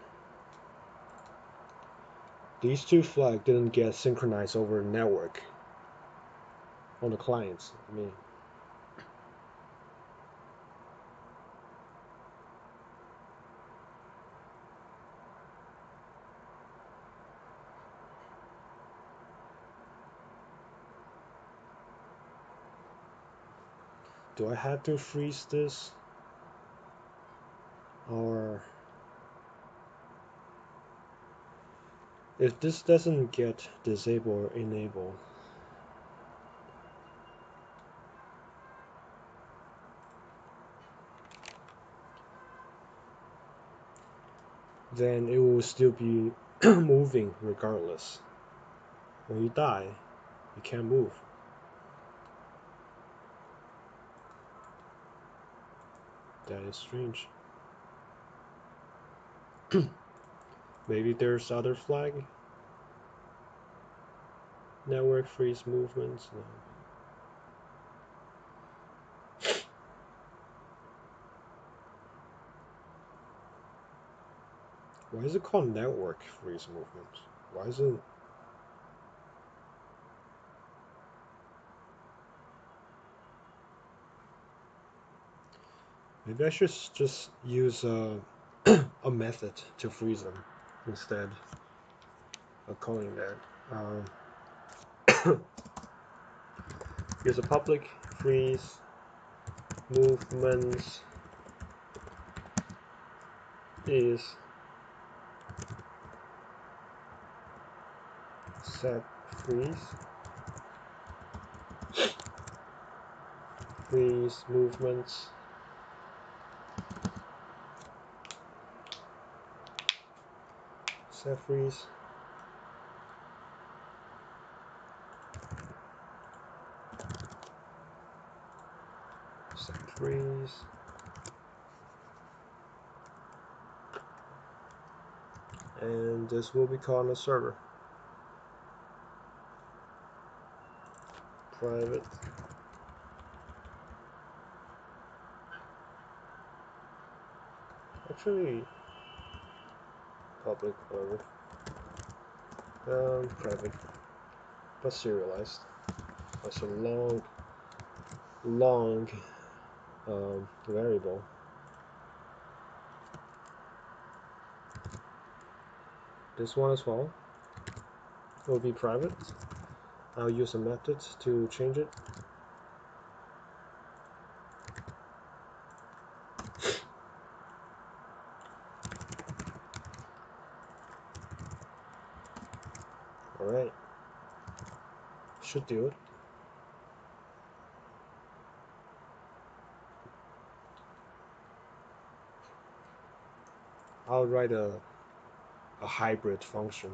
these two flags didn't get synchronized over network on the clients. Do I have to freeze this? Or if this doesn't get disabled or enabled, then it will still be moving regardless. When you die, you can't move. That is strange. Maybe there's other flag? Network freeze movements? No. Why is it called network freeze movements? Why is it? Maybe I should just use a method to freeze them instead of calling that. Use a public freeze movements is set freeze movements set freeze and this will be called a server. Private actually public private but serialized. That's a long variable. This one as well will be private. I'll use a method to change it. Alright, should do it. I'll write a hybrid function.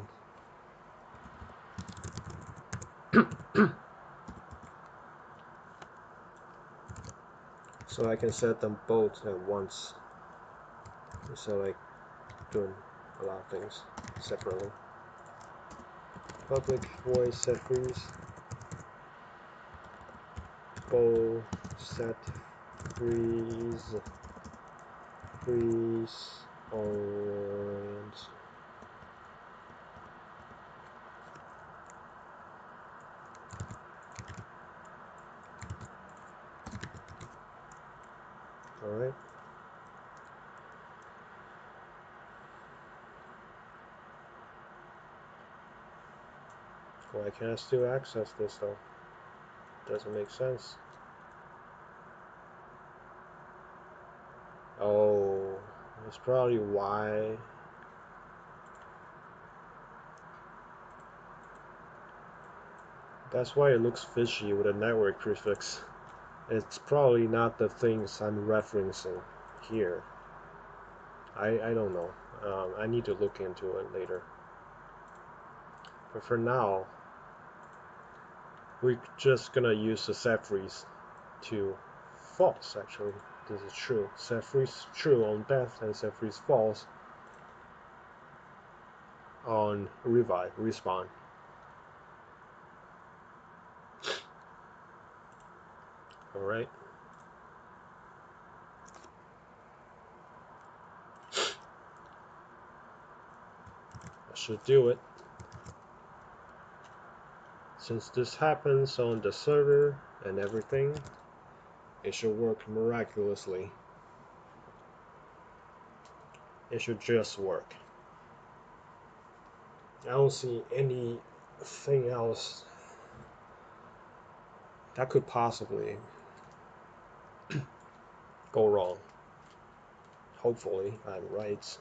So I can set them both at once instead of like doing a lot of things separately. Public void set freeze bow set freeze orange. Alright. Why can't I still access this though? Doesn't make sense. Oh, that's probably why. That's why it looks fishy with a network prefix. It's probably not the things I'm referencing here. I don't know. I need to look into it later. But for now, we're just gonna use the set freeze to false. Actually, this is true. Set freeze true on death and set freeze false on revive, respawn. Alright. I should do it. Since this happens on the server and everything, it should work miraculously. It should just work. I don't see anything else that could possibly go wrong. Hopefully, I'm right.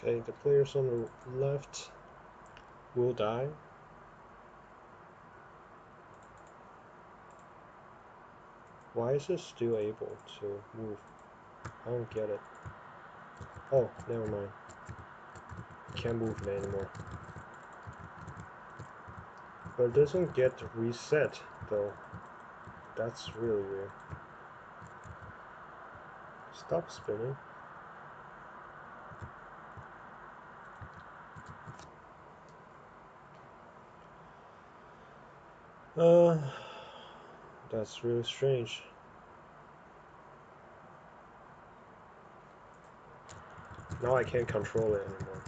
Okay, the players on the left will die. Why is it still able to move? I don't get it. Oh, never mind. Can't move it anymore. But it doesn't get reset though. That's really weird. Stop spinning. That's really strange. Now I can't control it anymore.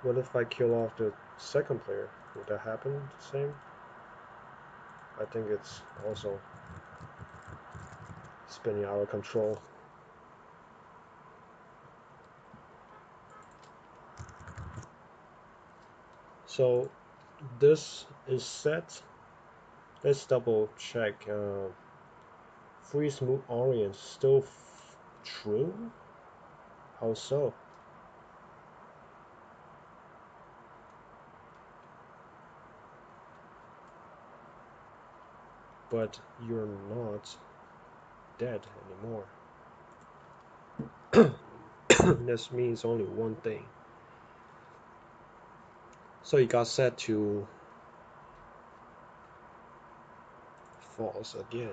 What if I kill off the second player? Would that happen the same? I think it's also spinning out of control. So this is set. Let's double check. Freeze move orient still true? How so? But you're not dead anymore. This means only one thing. So it got set to false again.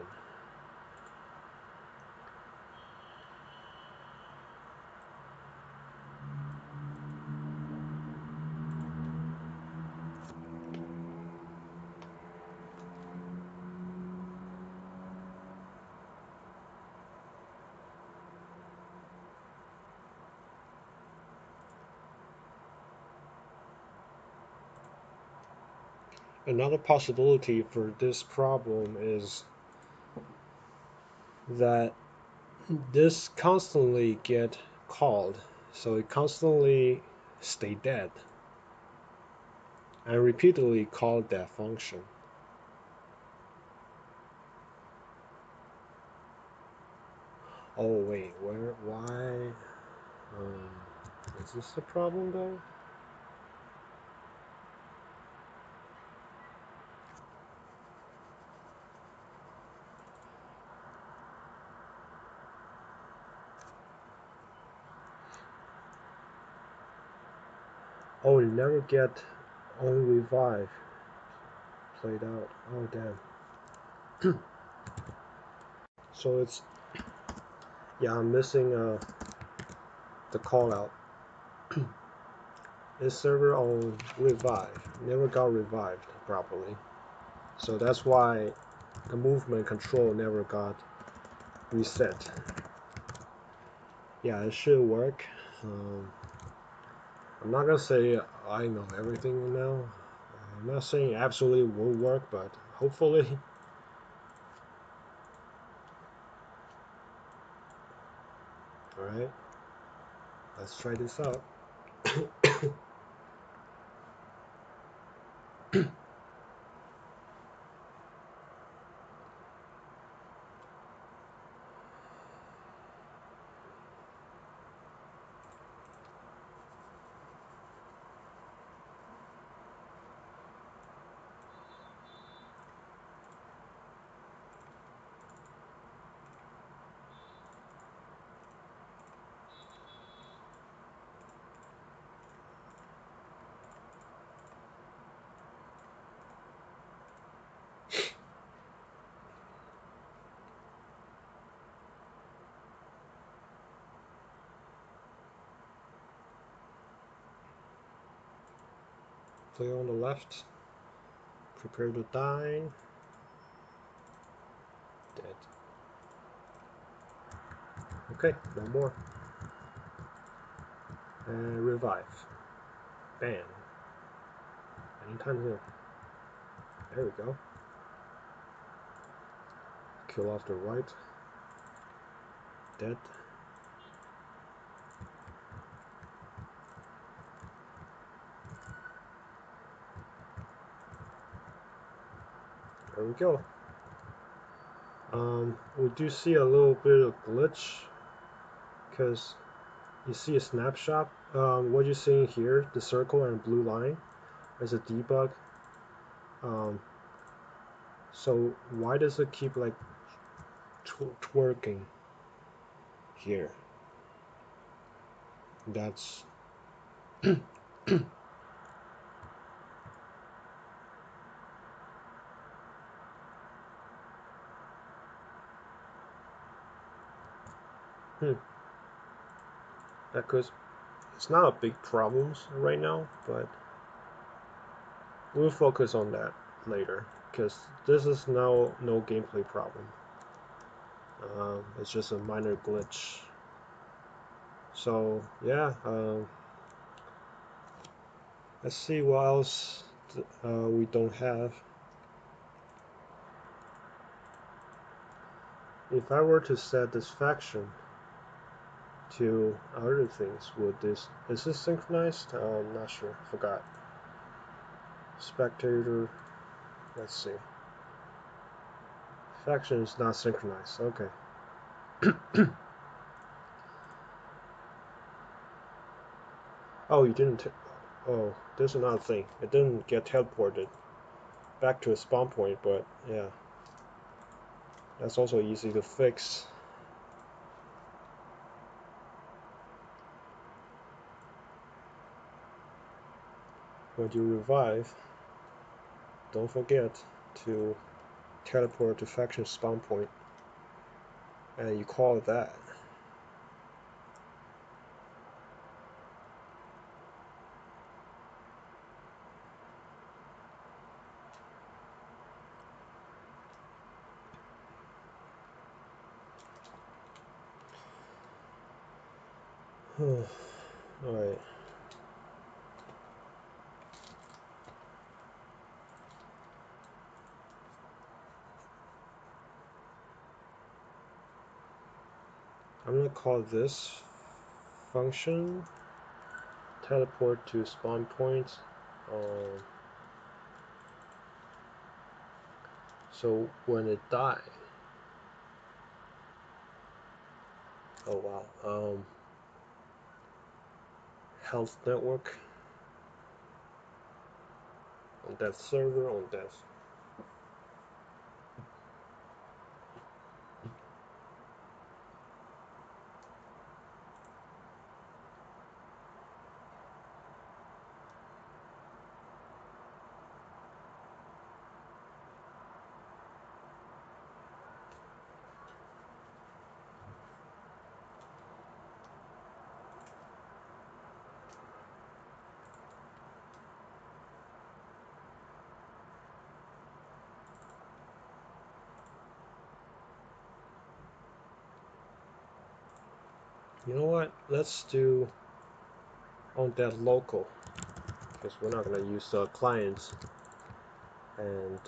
Another possibility for this problem is that this constantly get called, so it constantly stay dead and repeatedly call that function. Oh wait, why? Is this the problem though? Oh, you never get on revive played out. Oh damn. So it's, yeah, I'm missing the call out. This server on revive never got revived properly, so that's why the movement control never got reset. Yeah, it should work. I'm not gonna say I know everything now. I'm not saying it absolutely will work, but hopefully. Alright, let's try this out. Player on the left. Prepare to die. Dead. Okay, no more. And revive. Bam. Anytime here. There we go. Kill off the right. Dead. There we go. We do see a little bit of glitch because you see a snapshot. What you're seeing here, the circle and blue line, is a debug. So why does it keep like twerking here? That's because it's not a big problem right now, but we'll focus on that later because this is now no gameplay problem. It's just a minor glitch. So yeah, let's see what else we don't have. If I were to set this faction to other things, would this, is this synchronized? I'm not sure, forgot. Spectator, let's see. Faction is not synchronized, okay. Oh, you didn't, oh, there's another thing. It didn't get teleported back to a spawn point, but yeah. That's also easy to fix. When you revive, don't forget to teleport to faction spawn point, and you call it that. Alright. I'm gonna call this function teleport to spawn point. So when it dies, oh wow, health network on that server on that. You know what? Let's do on that local, because we're not gonna use clients. And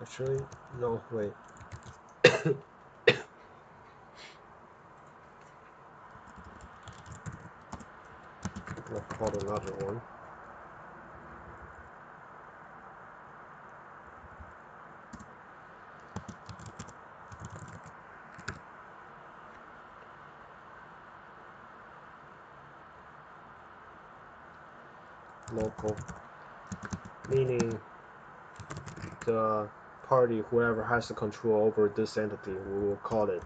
actually, no, wait. I'll call another one. Local, meaning the party, whoever has the control over this entity, we will call it.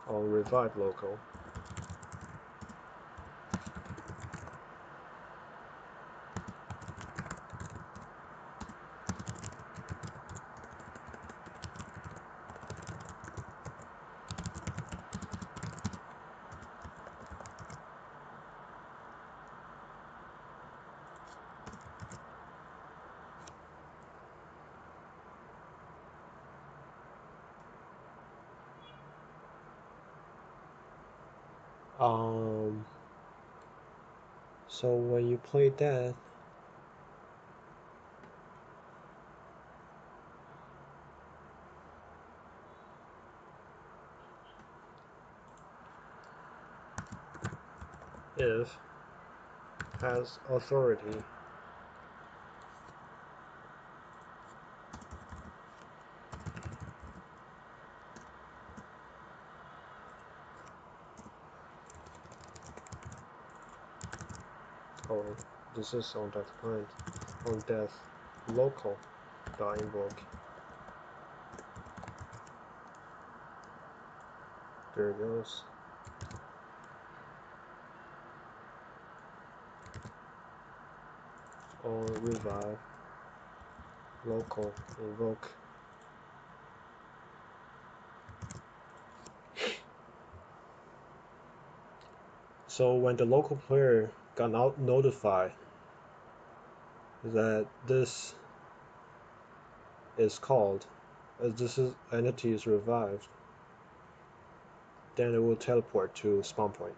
I'll revive local. So when you play that, if has authority, oh, this is on that client, on that local dot invoke. There it goes. Or revive local invoke. So when the local player got notified that this is called, as this entity is revived, then it will teleport to spawn point.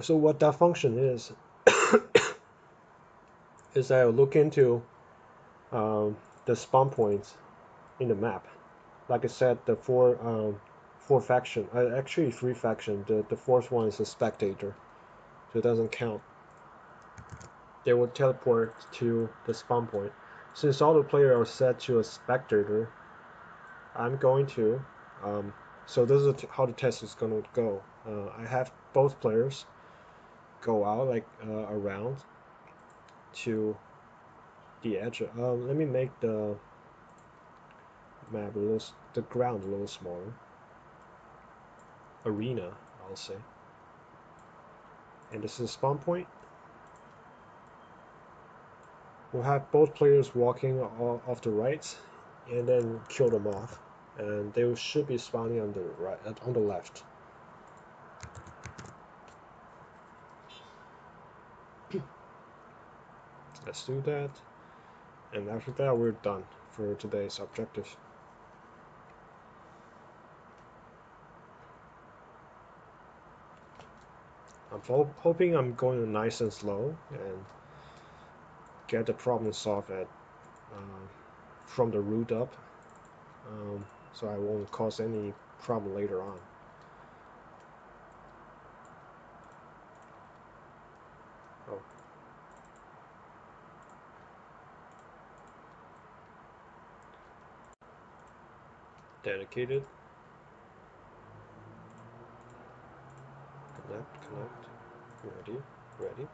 So what that function is that I'll look into the spawn points in the map. Like I said, the four faction, actually three faction. The fourth one is a spectator, so it doesn't count. They will teleport to the spawn point. Since all the players are set to a spectator, I'm going to. So this is how the test is going to go. I have both players go out like around to the edge. Let me make the map a little, the ground a little smaller. Arena, I'll say. And this is spawn point. We'll have both players walking off the right, and then kill them off, and they should be spawning on the right, on the left. Let's do that, and after that we're done for today's objective. I'm hoping I'm going nice and slow and get the problem solved from the root up, so I won't cause any problem later on. Oh. Dedicated. Connect. Ready.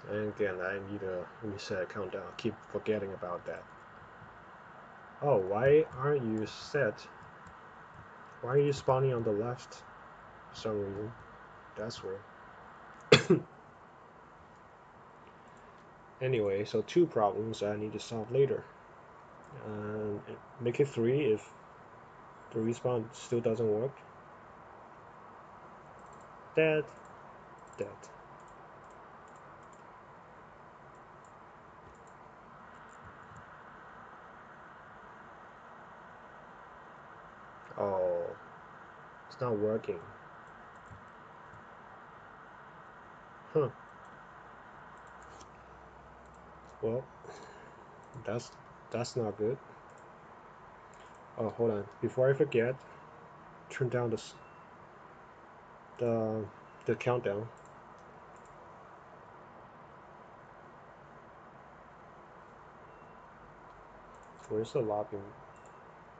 And again, I need to reset countdown. Keep forgetting about that. Oh, why aren't you set? Why are you spawning on the left? For some reason. That's weird. Anyway, so two problems I need to solve later. Make it 3 if the respawn still doesn't work. Dead. Dead. Oh, it's not working. Huh. Well, that's that's not good. Oh, hold on. Before I forget, turn down the the countdown. Where's the lobby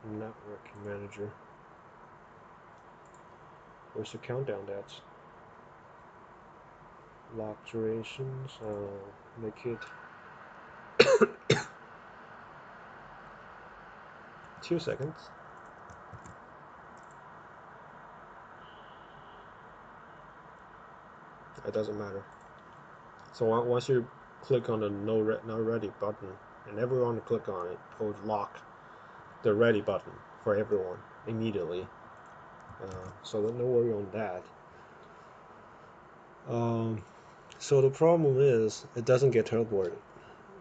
network manager? Where's the countdown? That's lock durations. Make it 2 seconds. It doesn't matter. So once you click on the not ready button, and everyone click on it, it will lock the ready button for everyone immediately. So no worry on that. So the problem is it doesn't get teleported,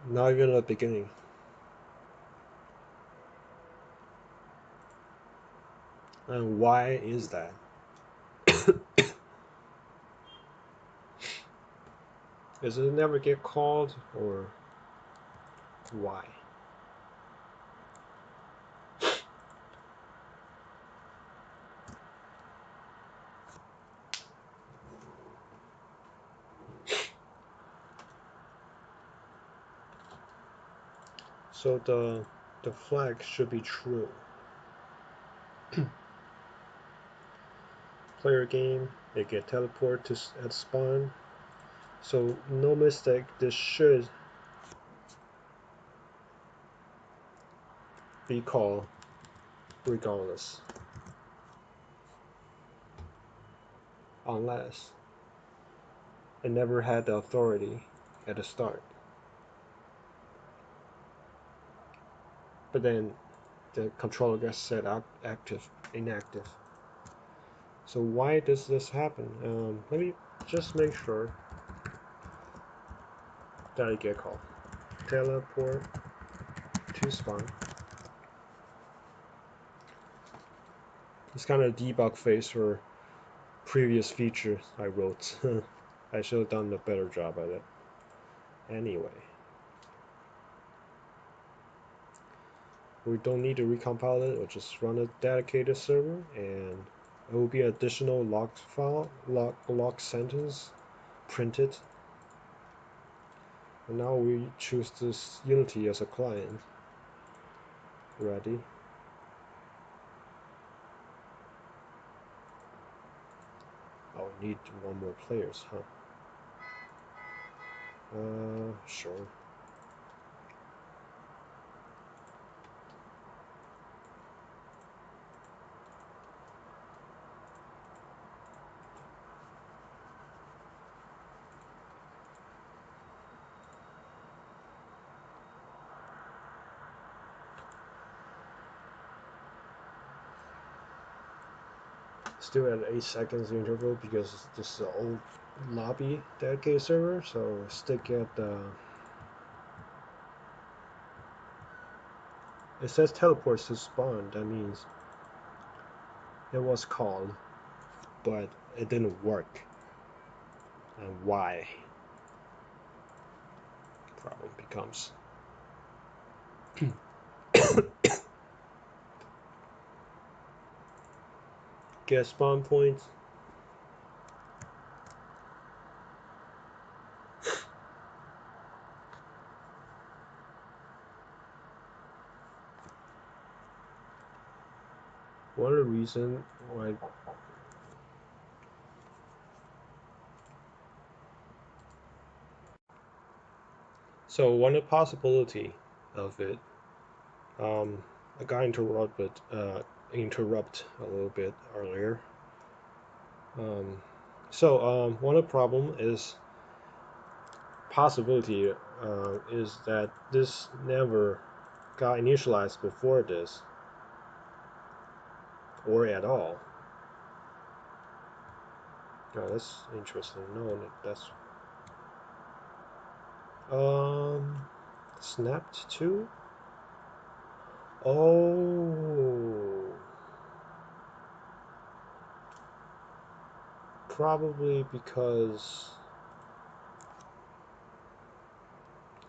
not even at the beginning. And why is that? Does it never get called, or why? So the flag should be true. Player game, they get teleported at spawn. So no mistake, this should be called regardless, unless it never had the authority at the start. But then the controller gets set inactive. So why does this happen? Let me just make sure that I get called. Teleport to spawn. It's kind of a debug phase for previous features I wrote. I should have done a better job at it. Anyway, we don't need to recompile it. We'll just run a dedicated server, and it will be an additional log file, log sentence printed. And now we choose this Unity as a client. Ready? Oh, we need one more players, huh? Sure. Still at 8 seconds interval because this is an old lobby dedicated server, so stick at the. It says teleports to spawn, that means it was called, but it didn't work. And why? Problem becomes. Get spawn points. One of the reasons why So one possibility of it, I got interrupt a little bit earlier. One of the problem is possibility is that this never got initialized before this, or at all. Oh, that's interesting. No, that's snapped to. Oh, probably because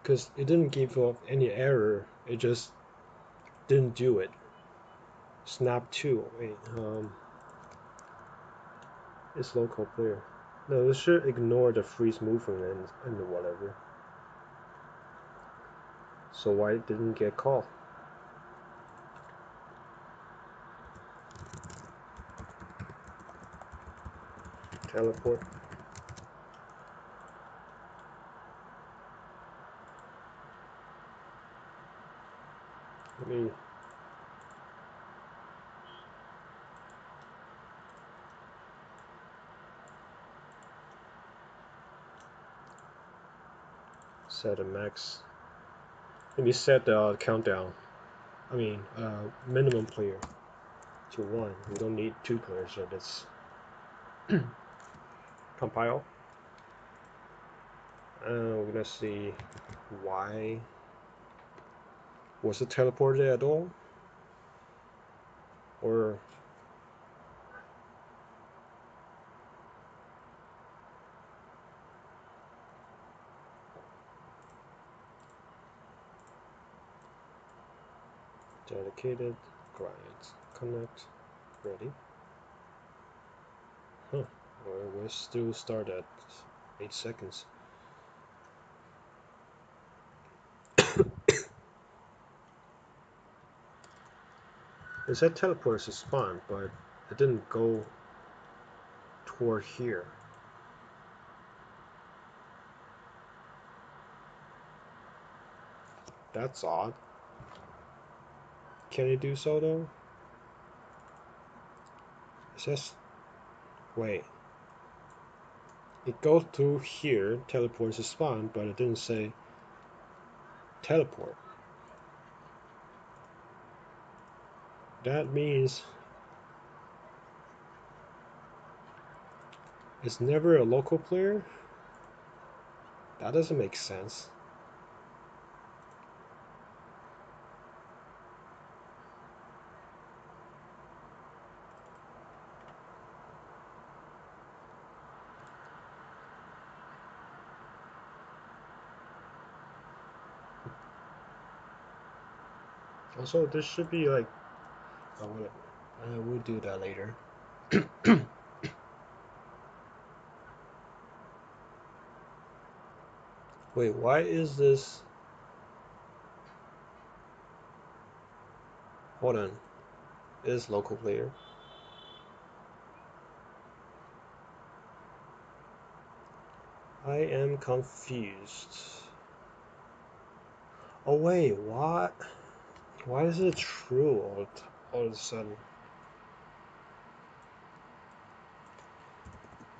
it didn't give off any error. It just didn't do it. Snap to. Wait, it's local player. No, this should ignore the freeze movement and whatever. So why it didn't get called? Teleport. Let me set a max. Let me set the countdown. I mean, minimum player to 1. We don't need 2 players, so let's compile. We're gonna see why was it teleported at all, or dedicated client connect ready. Huh? Well, we still start at 8 seconds. It said teleport to spawn, but it didn't go toward here. That's odd. Can it do so though? It says, wait. It goes through here, teleports to spawn, but it didn't say teleport. That means it's never a local player? That doesn't make sense. Also, this should be like, we'll do that later. Wait, why is this? Hold on, is local player? I am confused. Oh wait, what? Why is it true all of a sudden?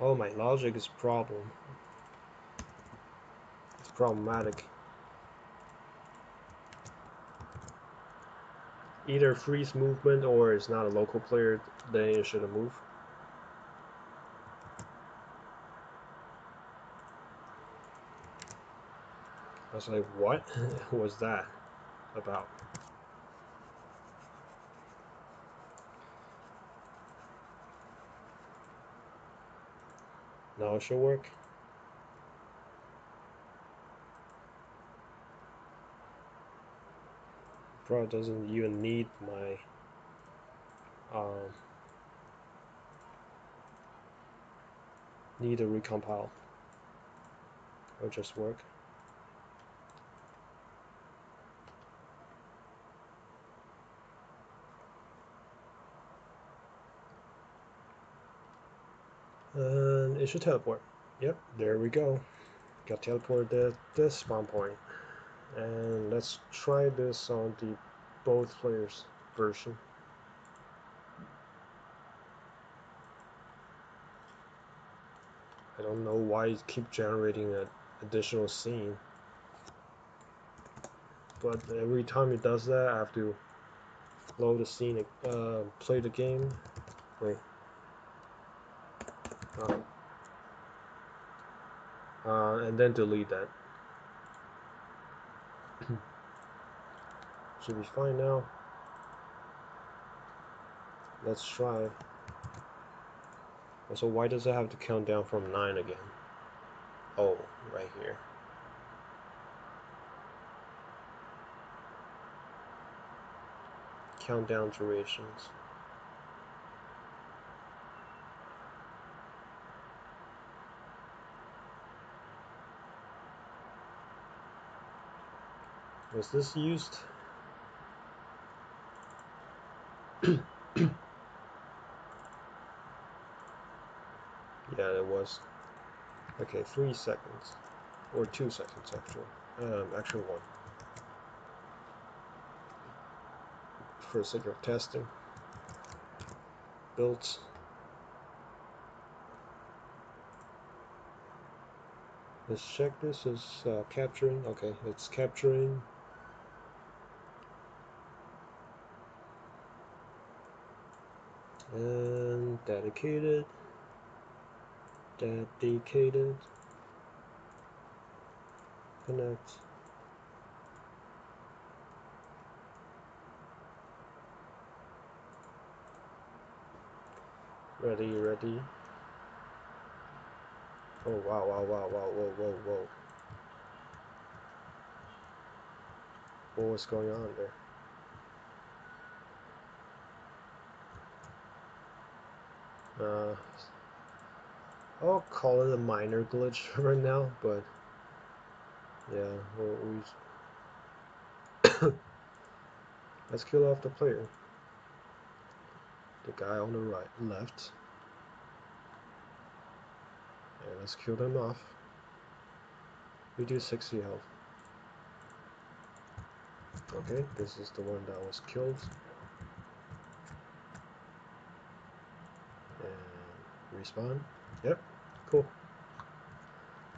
Oh, my logic is problem. It's problematic. Either freeze movement or it's not a local player, then it shouldn't move. I was like, what was that about? Now it should work. Probably doesn't even need my need a recompile. It'll just work. And it should teleport. Yep, there we go. Got teleported at this spawn point. And let's try this on the both players version. I don't know why it keeps generating an additional scene, but every time it does that, I have to load the scene, play the game. Wait. And then delete that. Should be fine now. Let's try. So why does it have to count down from 9 again? Oh, right here. Countdown durations. Was this used? Yeah, it was. Okay, 3 seconds. Or 2 seconds, actually. Actually 1. For the sake of testing. Built. Let's check this is capturing. Okay, it's capturing. And dedicated. Dedicated. Connect. Ready. Oh, wow, whoa. What was going on there? I'll call it a minor glitch right now, but yeah, let's kill off the player. The guy on the left. And let's kill them off. We do 60 health. Okay, this is the one that was killed. And respawn. Yep, cool.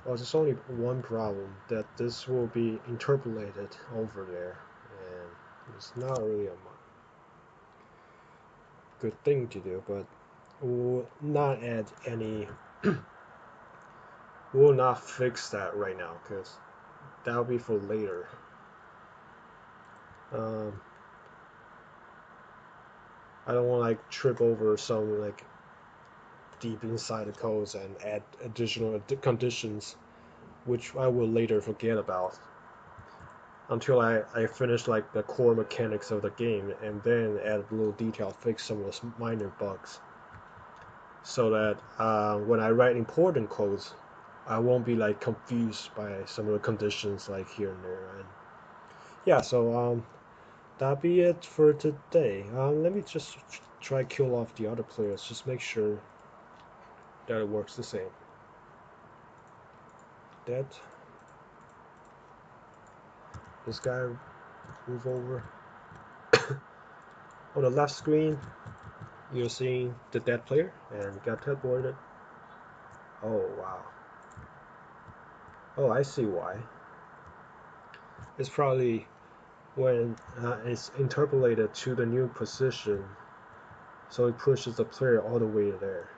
Well, there's only one problem, that this will be interpolated over there, and it's not really a good thing to do, but we'll not add any, we'll not fix that right now, because that'll be for later. I don't want to like trip over some like deep inside the codes and add additional conditions, which I will later forget about until I finish like the core mechanics of the game, and then add a little detail, fix some of those minor bugs, so that when I write important codes, I won't be like confused by some of the conditions like here and there. And yeah, so that'll be it for today. Let me just try kill off the other players, just make sure that it works the same. Dead. This guy move over. On the left screen, you're seeing the dead player and got teleported. Oh wow. Oh, I see why. It's probably when it's interpolated to the new position, so it pushes the player all the way there.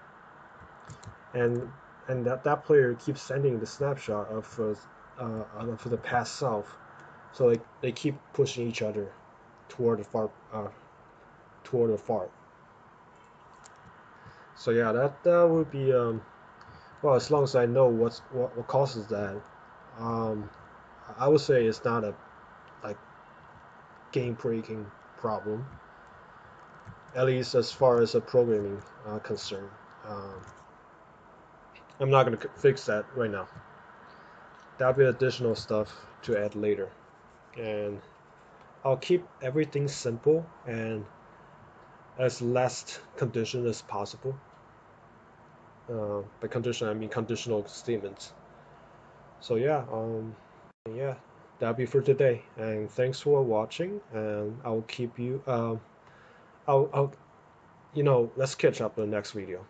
And that player keeps sending the snapshot of the past self, so like they keep pushing each other toward the far. So yeah, that would be well, as long as I know what causes that, um, I would say it's not a like game breaking problem, at least as far as a programming concern. Um, I'm not gonna fix that right now. That'll be additional stuff to add later, and I'll keep everything simple and as less condition as possible. By condition, I mean conditional statements. So yeah, yeah. that'll be for today. And thanks for watching. And I'll keep you. I'll let's catch up in the next video.